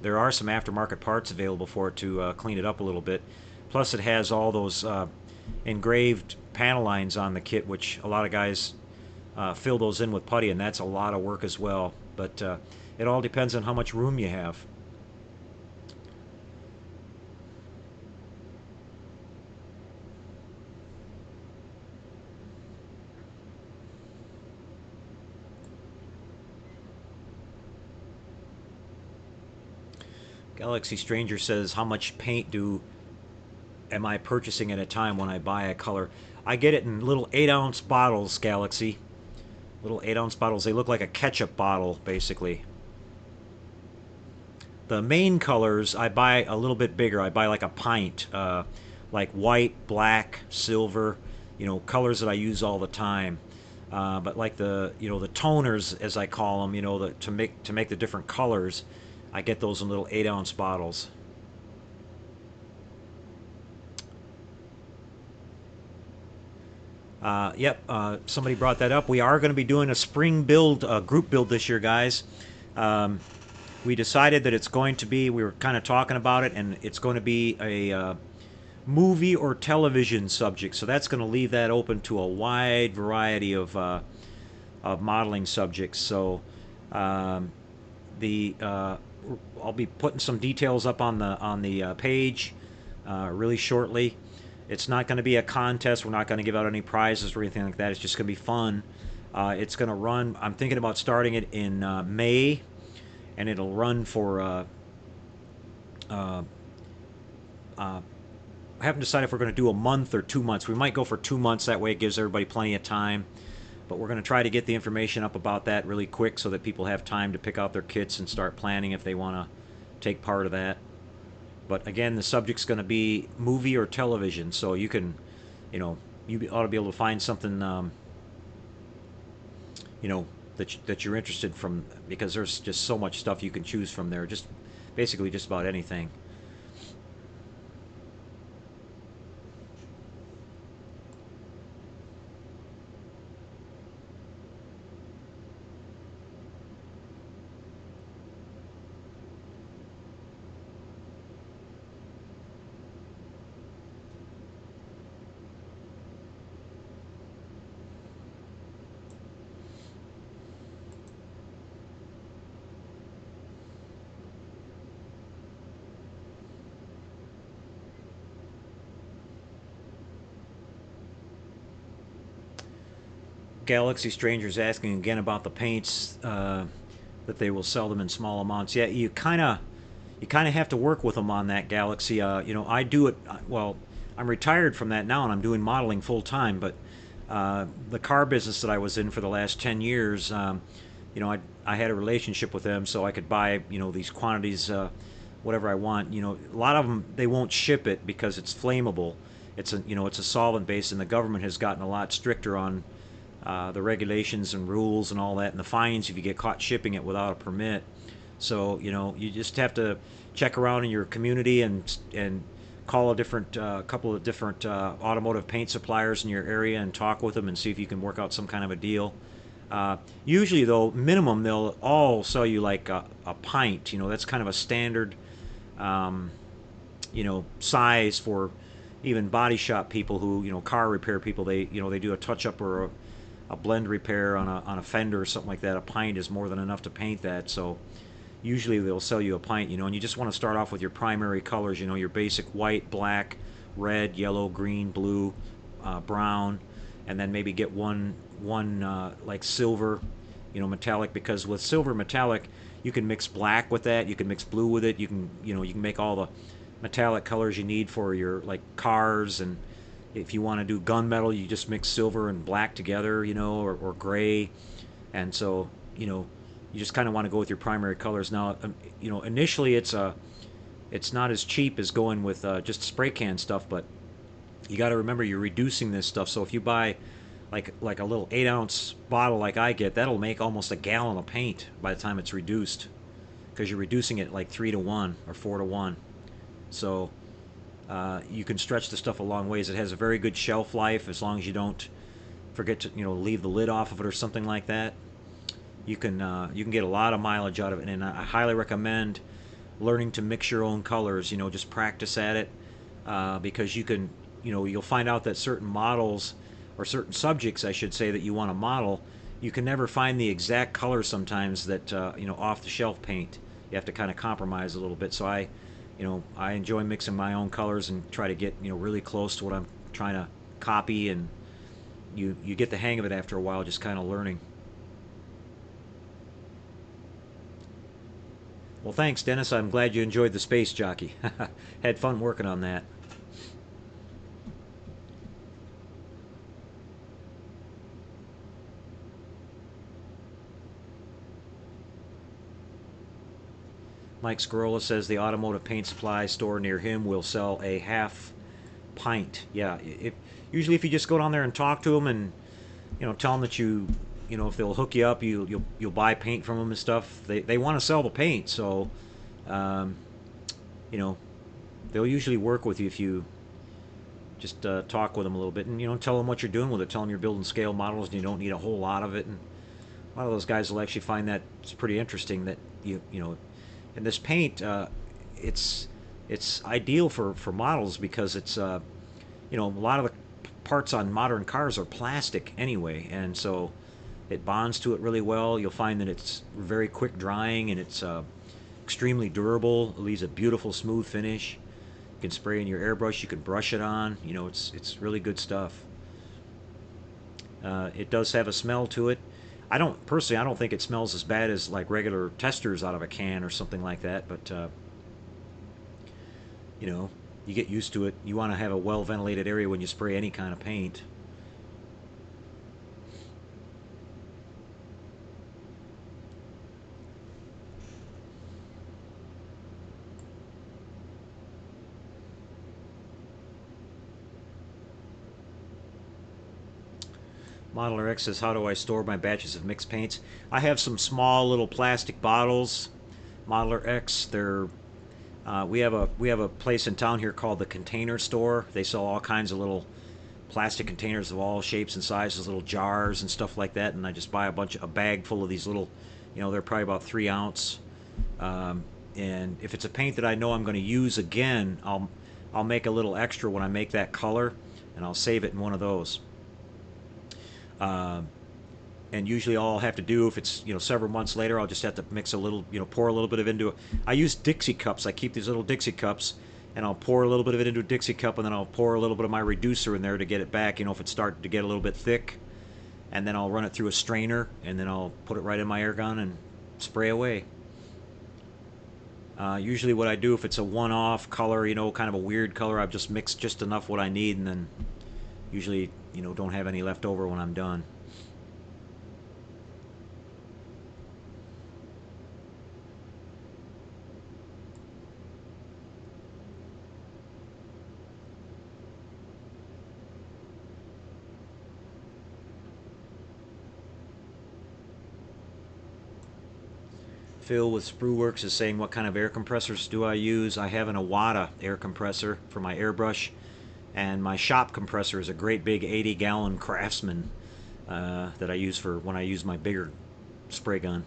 There are some aftermarket parts available for it to clean it up a little bit. Plus, it has all those engraved panel lines on the kit, which a lot of guys fill those in with putty, and that's a lot of work as well. But it all depends on how much room you have. Galaxy Stranger says, how much paint am I purchasing at a time when I buy a color? I get it in little 8-ounce bottles, Galaxy. Little 8-ounce bottles. They look like a ketchup bottle, basically. The main colors, I buy a little bit bigger. I buy like a pint, like white, black, silver, colors that I use all the time. But like the toners, as I call them, to make the different colors, I get those in little 8-ounce bottles. Yep, somebody brought that up. We are going to be doing a spring build, group build this year, guys. We decided that it's going to be, we were kind of talking about it, and it's going to be a movie or television subject. So that's going to leave that open to a wide variety of modeling subjects. So I'll be putting some details up on the page really shortly. It's not going to be a contest. We're not going to give out any prizes or anything like that. It's just going to be fun. It's going to run. I'm thinking about starting it in May, and it'll run for. Uh, I haven't decided if we're going to do a month or 2 months. We might go for 2 months. That way, it gives everybody plenty of time. But we're going to try to get the information up about that really quick so that people have time to pick out their kits and start planning if they want to take part of that. But again, the subject's going to be movie or television, so you can, you ought to be able to find something, you know, that you're interested from, because there's just so much stuff you can choose from there. Just basically just about anything. Galaxy Strangers asking again about the paints, that they will sell them in small amounts. Yeah, you kind of have to work with them on that, Galaxy. I do it. Well, I'm retired from that now, and I'm doing modeling full time. But the car business that I was in for the last 10 years, I had a relationship with them, so I could buy these quantities, whatever I want. A lot of them they won't ship it because it's flammable. It's a solvent base, and the government has gotten a lot stricter on the regulations and rules and all that, and the fines if you get caught shipping it without a permit. So you just have to check around in your community and call a couple of different automotive paint suppliers in your area and talk with them and see if you can work out some kind of a deal. Usually, though, minimum they'll all sell you like a pint. That's kind of a standard, size for even body shop people who car repair people. They do a touch up or a blend repair on a fender or something like that. A pint is more than enough to paint that. So usually they'll sell you a pint, and you just want to start off with your primary colors, your basic white, black, red, yellow, green, blue, brown, and then maybe get one like silver, metallic, because with silver metallic you can mix black with that, you can mix blue with it, you can make all the metallic colors you need for your like cars. And if you want to do gunmetal, you just mix silver and black together, or gray. And so you just kind of want to go with your primary colors. Now, initially it's not as cheap as going with just spray can stuff, but you got to remember you're reducing this stuff. So if you buy like a little 8-ounce bottle like I get, that'll make almost a gallon of paint by the time it's reduced, because you're reducing it like 3 to 1 or 4 to 1. So you can stretch the stuff a long ways. It has a very good shelf life as long as you don't forget to leave the lid off of it or something like that. You can get a lot of mileage out of it, and I highly recommend learning to mix your own colors. Just practice at it, because you'll find out that certain models, or certain subjects I should say, that you want to model, you can never find the exact color sometimes that off the shelf paint. You have to kind of compromise a little bit. So I enjoy mixing my own colors and try to get really close to what I'm trying to copy, and you get the hang of it after a while, just kind of learning. Well, thanks, Dennis. I'm glad you enjoyed the Space Jockey. Had fun working on that. Mike Scorola says the automotive paint supply store near him will sell a half pint. Yeah, usually if you just go down there and talk to them and tell them that if they'll hook you up, you'll buy paint from them and stuff. They want to sell the paint, so um, you know they'll usually work with you if you just talk with them a little bit, and tell them what you're doing with it. Tell them you're building scale models and you don't need a whole lot of it. And a lot of those guys will actually find that it's pretty interesting that and this paint, it's ideal for models because it's a lot of the parts on modern cars are plastic anyway, and so it bonds to it really well. You'll find that it's very quick drying, and it's extremely durable. It leaves a beautiful smooth finish. You can spray in your airbrush. You can brush it on. You know, it's really good stuff. It does have a smell to it. I don't personally. I don't think it smells as bad as like regular testers out of a can or something like that. But you know, you get used to it. You want to have a well ventilated area when you spray any kind of paint. Modeler X says, how do I store my batches of mixed paints? I have some small little plastic bottles. Modeler X, they're we have a place in town here called the Container Store. They sell all kinds of little plastic containers of all shapes and sizes, little jars and stuff like that. And I just buy a bag full of these little, you know, they're probably about 3 ounce. And if it's a paint that I know I'm going to use again, I'll make a little extra when I make that color, and I'll save it in one of those. And usually all I'll have to do, if it's, you know, several months later, I'll just have to mix a little, you know, pour a little bit of it into it. I use Dixie cups. I keep these little Dixie cups, and I'll pour a little bit of it into a Dixie cup, and then I'll pour a little bit of my reducer in there to get it back, you know, if it's starting to get a little bit thick. And then I'll run it through a strainer, and then I'll put it right in my air gun and spray away. Usually what I do, if it's a one-off color, you know, kind of a weird color, I've just mixed just enough what I need, and then usually, you know, don't have any left over when I'm done. Phil with TrekWorks is saying, what kind of air compressors do I use? I have an Awada air compressor for my airbrush, and my shop compressor is a great big 80-gallon Craftsman that I use for when I use my bigger spray gun.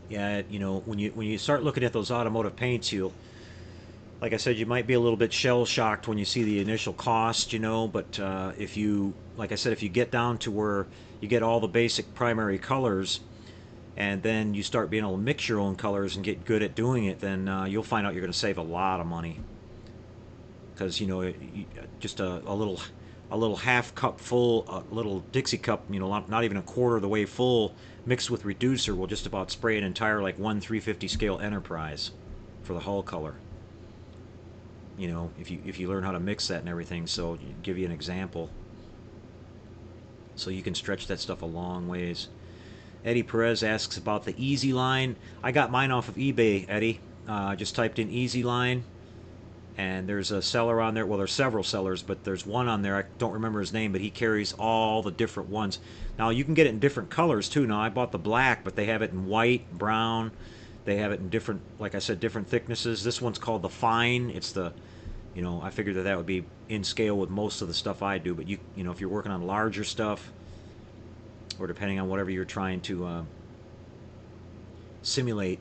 Yeah, you know, when you start looking at those automotive paints, you'll, like I said, you might be a little bit shell shocked when you see the initial cost, you know. But if you, like I said, if you get down to where you get all the basic primary colors, and then you start being able to mix your own colors and get good at doing it, then you'll find out you're going to save a lot of money. Because, you know, just a little half cup full, a little Dixie cup, you know, not even a quarter of the way full, mixed with reducer will just about spray an entire like 1/350 scale Enterprise for the hull color. You know, if you learn how to mix that and everything. So give you an example. So you can stretch that stuff a long ways. Eddie Perez asks about the Easy Line. I got mine off of eBay, Eddie. I just typed in Easy Line, and there's a seller on there. Well, there's several sellers, but there's one on there. I don't remember his name, but he carries all the different ones. Now you can get it in different colors too. Now I bought the black, but they have it in white, brown. They have it in different, like I said, different thicknesses. This one's called the Fine. It's the, you know, I figured that would be in scale with most of the stuff I do. But you know, if you're working on larger stuff, or depending on whatever you're trying to simulate,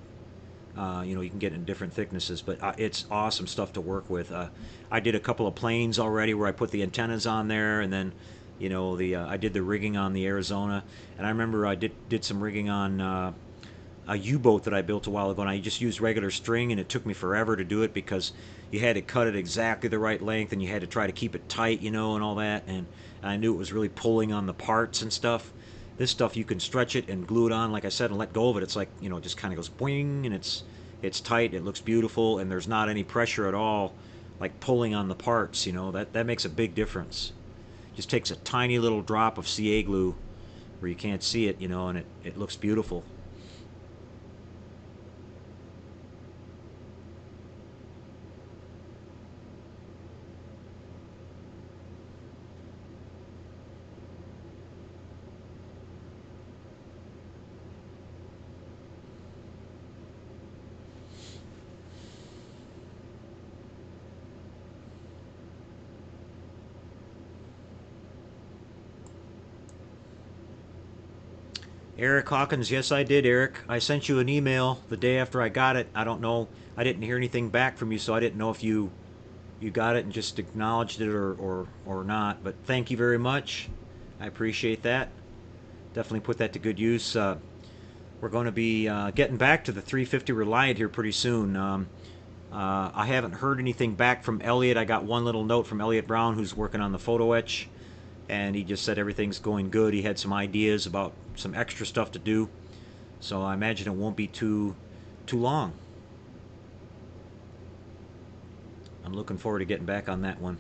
you know, you can get in different thicknesses, but it's awesome stuff to work with. I did a couple of planes already where I put the antennas on there, and then, you know, I did the rigging on the Arizona, and I remember I did some rigging on a U-boat that I built a while ago, and I just used regular string, and it took me forever to do it because you had to cut it exactly the right length, and you had to try to keep it tight, you know, and all that, and I knew it was really pulling on the parts and stuff. This stuff, you can stretch it and glue it on, like I said, and let go of it. It's like, you know, it just kind of goes boing, and it's tight, it looks beautiful, and there's not any pressure at all, like pulling on the parts, you know. That makes a big difference. Just takes a tiny little drop of CA glue where you can't see it, you know, and it looks beautiful. Eric Hawkins, yes, I did, Eric. I sent you an email the day after I got it. I don't know. I didn't hear anything back from you, so I didn't know if you you got it and just acknowledged it or not. But thank you very much. I appreciate that. Definitely put that to good use. We're going to be getting back to the 350 Reliant here pretty soon. I haven't heard anything back from Elliot. I got one little note from Elliot Brown, who's working on the photo etch, and he just said everything's going good. He had some ideas about some extra stuff to do, so I imagine it won't be too long. I'm looking forward to getting back on that one.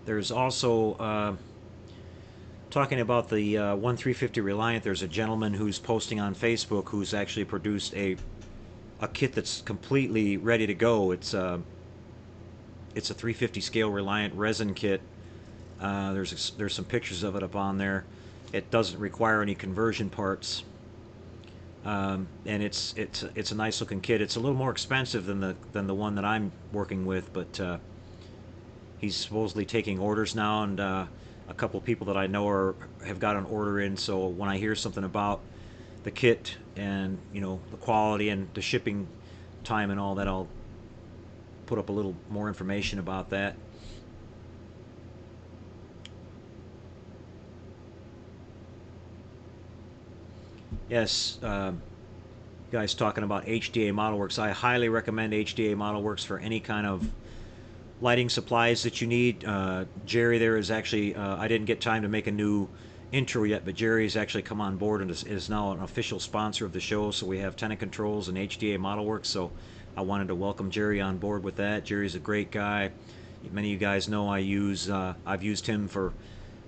There's also talking about the 1350 Reliant. There's a gentleman who's posting on Facebook who's actually produced a kit that's completely ready to go. It's a 350 scale Reliant resin kit. There's some pictures of it up on there. It doesn't require any conversion parts, and it's a nice looking kit. It's a little more expensive than the one that I'm working with, but he's supposedly taking orders now, and a couple of people that I know have got an order in. So when I hear something about the kit and the quality and the shipping time and all that, I'll put up a little more information about that. Yes, guys talking about HDA ModelWorks. I highly recommend HDA ModelWorks for any kind of lighting supplies that you need. Jerry there is actually, I didn't get time to make a new intro yet, but Jerry has actually come on board and is now an official sponsor of the show. So we have Tenant Controls and HDA ModelWorks. So I wanted to welcome Jerry on board with that. Jerry's a great guy. Many of you guys know I've used him for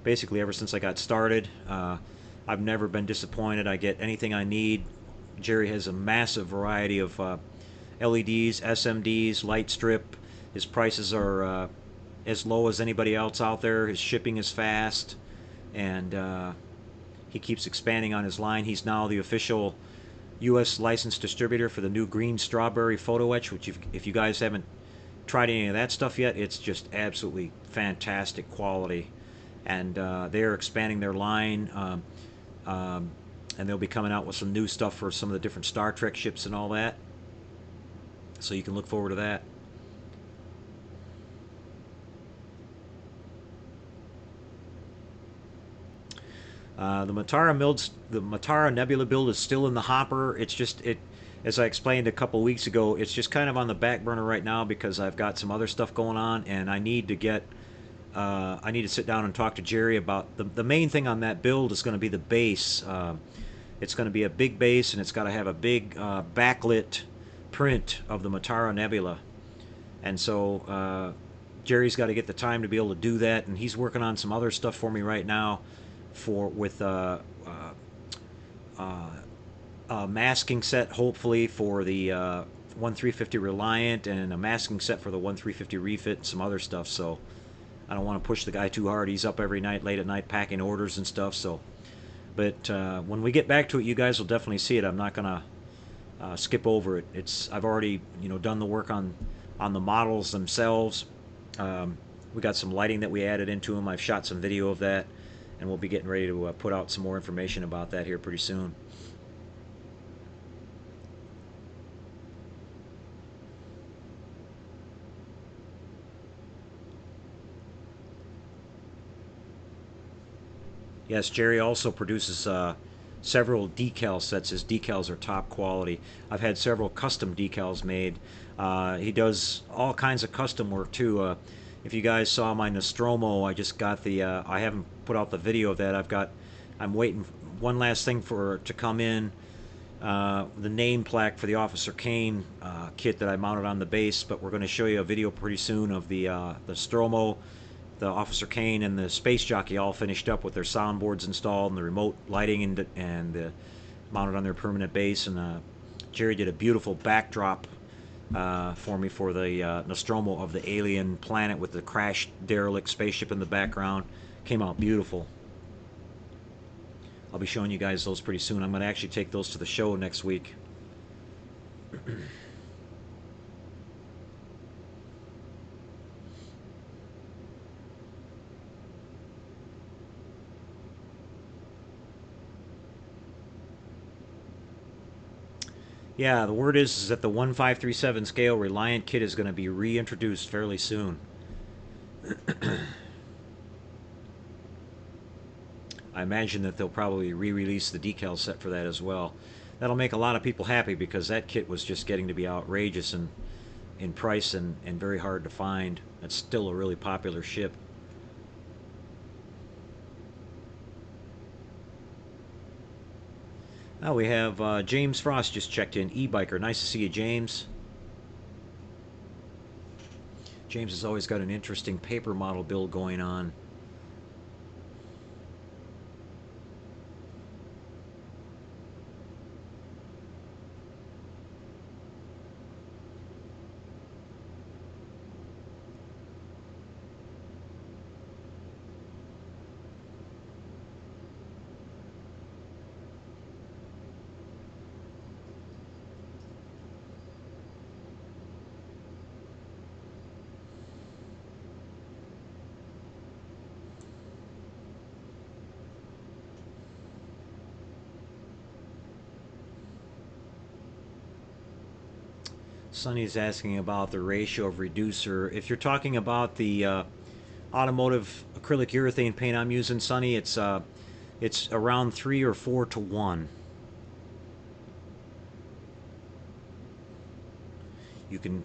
basically ever since I got started. I've never been disappointed. I get anything I need. Jerry has a massive variety of LEDs, SMDs, light strip. His prices are as low as anybody else out there. His shipping is fast, and he keeps expanding on his line. He's now the official U.S. licensed distributor for the new green strawberry photo etch, which if you guys haven't tried any of that stuff yet, it's just absolutely fantastic quality. And they're expanding their line, and they'll be coming out with some new stuff for some of the different Star Trek ships and all that. So you can look forward to that. The Matara Nebula build is still in the hopper. It's just as I explained a couple weeks ago, it's just kind of on the back burner right now because I've got some other stuff going on, and I need to sit down and talk to Jerry about the main thing on that build is going to be the base. It's going to be a big base, and it's got to have a big backlit print of the Matara Nebula, and so Jerry's got to get the time to be able to do that, and he's working on some other stuff for me right now with a masking set, hopefully, for the 1350 Reliant, and a masking set for the 1350 Refit and some other stuff. So I don't want to push the guy too hard. He's up every night, late at night, packing orders and stuff. So, but when we get back to it, you guys will definitely see it. I'm not gonna skip over it. I've already done the work on the models themselves. We got some lighting that we added into them. I've shot some video of that, and we'll be getting ready to put out some more information about that here pretty soon. Yes, Jerry also produces several decal sets. His decals are top quality. I've had several custom decals made. He does all kinds of custom work too. If you guys saw my Nostromo, I just got the. I haven't put out the video of that. I'm waiting one last thing for it to come in. The name plaque for the Officer Kane kit that I mounted on the base, but we're going to show you a video pretty soon of the Nostromo, the Officer Kane, and the Space Jockey all finished up with their soundboards installed and the remote lighting and mounted on their permanent base. And Jerry did a beautiful backdrop for me for the Nostromo of the alien planet with the crashed derelict spaceship in the background. Came out beautiful. I'll be showing you guys those pretty soon. I'm going to actually take those to the show next week. Yeah, the word is that the 1537 scale Reliant kit is going to be reintroduced fairly soon. I imagine that they'll probably re-release the decal set for that as well. That'll make a lot of people happy because that kit was just getting to be outrageous in price and very hard to find. It's still a really popular ship. Now we have James Frost just checked in. E-biker, nice to see you, James. James has always got an interesting paper model build going on. Sonny's asking about the ratio of reducer. If you're talking about the automotive acrylic urethane paint I'm using, Sonny, it's around 3 or 4 to 1. You can.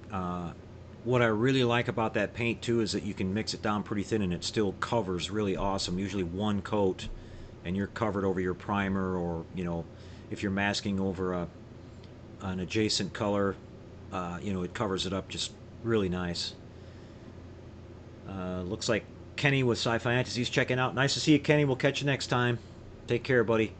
What I really like about that paint too is that you can mix it down pretty thin and it still covers really awesome. Usually one coat, and you're covered over your primer, or if you're masking over an adjacent color, it covers it up just really nice. Looks like Kenny with Sci-Fi Fantasies checking out. Nice to see you, Kenny. We'll catch you next time. Take care, buddy.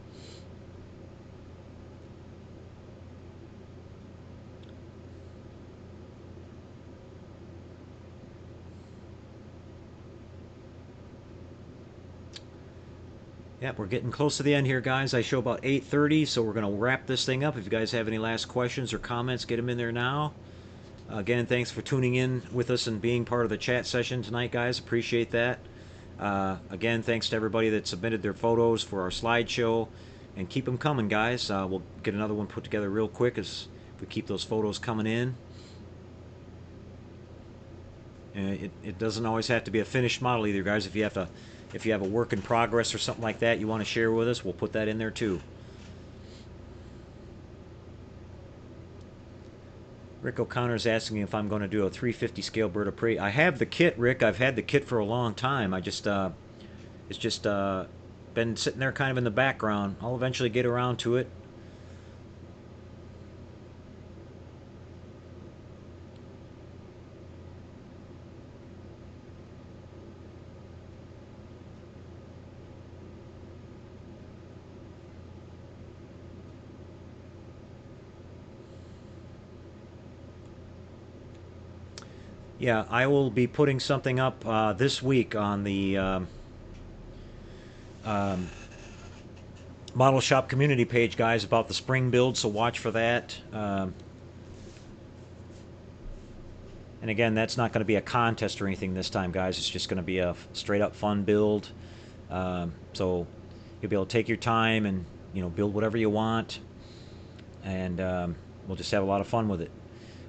Yep, we're getting close to the end here, guys. I show about 8:30, so we're going to wrap this thing up. If you guys have any last questions or comments, get them in there now. Again, thanks for tuning in with us and being part of the chat session tonight, guys. Appreciate that. Again, thanks to everybody that submitted their photos for our slideshow. And keep them coming, guys. We'll get another one put together real quick as we keep those photos coming in. And it doesn't always have to be a finished model either, guys. If you have a work in progress or something like that you want to share with us, we'll put that in there too. Rick O'Connor is asking if I'm going to do a 350 scale bird of prey. I have the kit, Rick. I've had the kit for a long time. It's just been sitting there kind of in the background. I'll eventually get around to it. Yeah, I will be putting something up this week on the um, Model Shop community page, guys, about the spring build, so watch for that. And again, that's not going to be a contest or anything this time, guys. It's just going to be a straight up fun build. So you'll be able to take your time and build whatever you want, and we'll just have a lot of fun with it.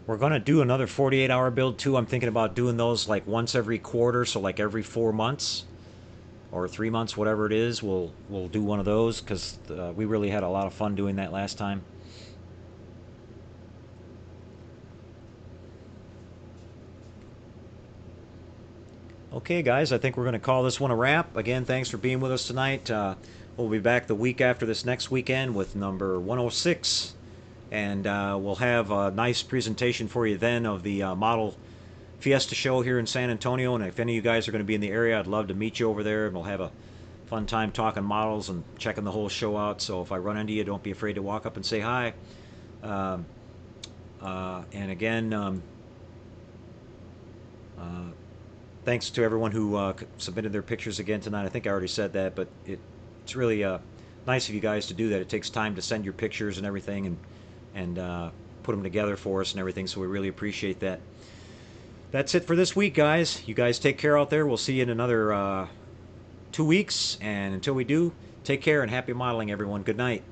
We're going to do another 48-hour build too. I'm thinking about doing those like once every quarter, so like every 4 months or 3 months, whatever it is. We'll do one of those because we really had a lot of fun doing that last time. Okay, guys, I think we're going to call this one a wrap. Again, thanks for being with us tonight. We'll be back the week after this next weekend with number 106. And we'll have a nice presentation for you then of the Model Fiesta show here in San Antonio. And if any of you guys are going to be in the area, I'd love to meet you over there. And we'll have a fun time talking models and checking the whole show out. So if I run into you, don't be afraid to walk up and say hi. And again, thanks to everyone who submitted their pictures again tonight. I think I already said that, but it's really nice of you guys to do that. It takes time to send your pictures and everything and put them together for us and everything, so we really appreciate that. That's it for this week, guys. You guys take care out there. We'll see you in another 2 weeks, and until we do, take care and happy modeling, everyone. Good night.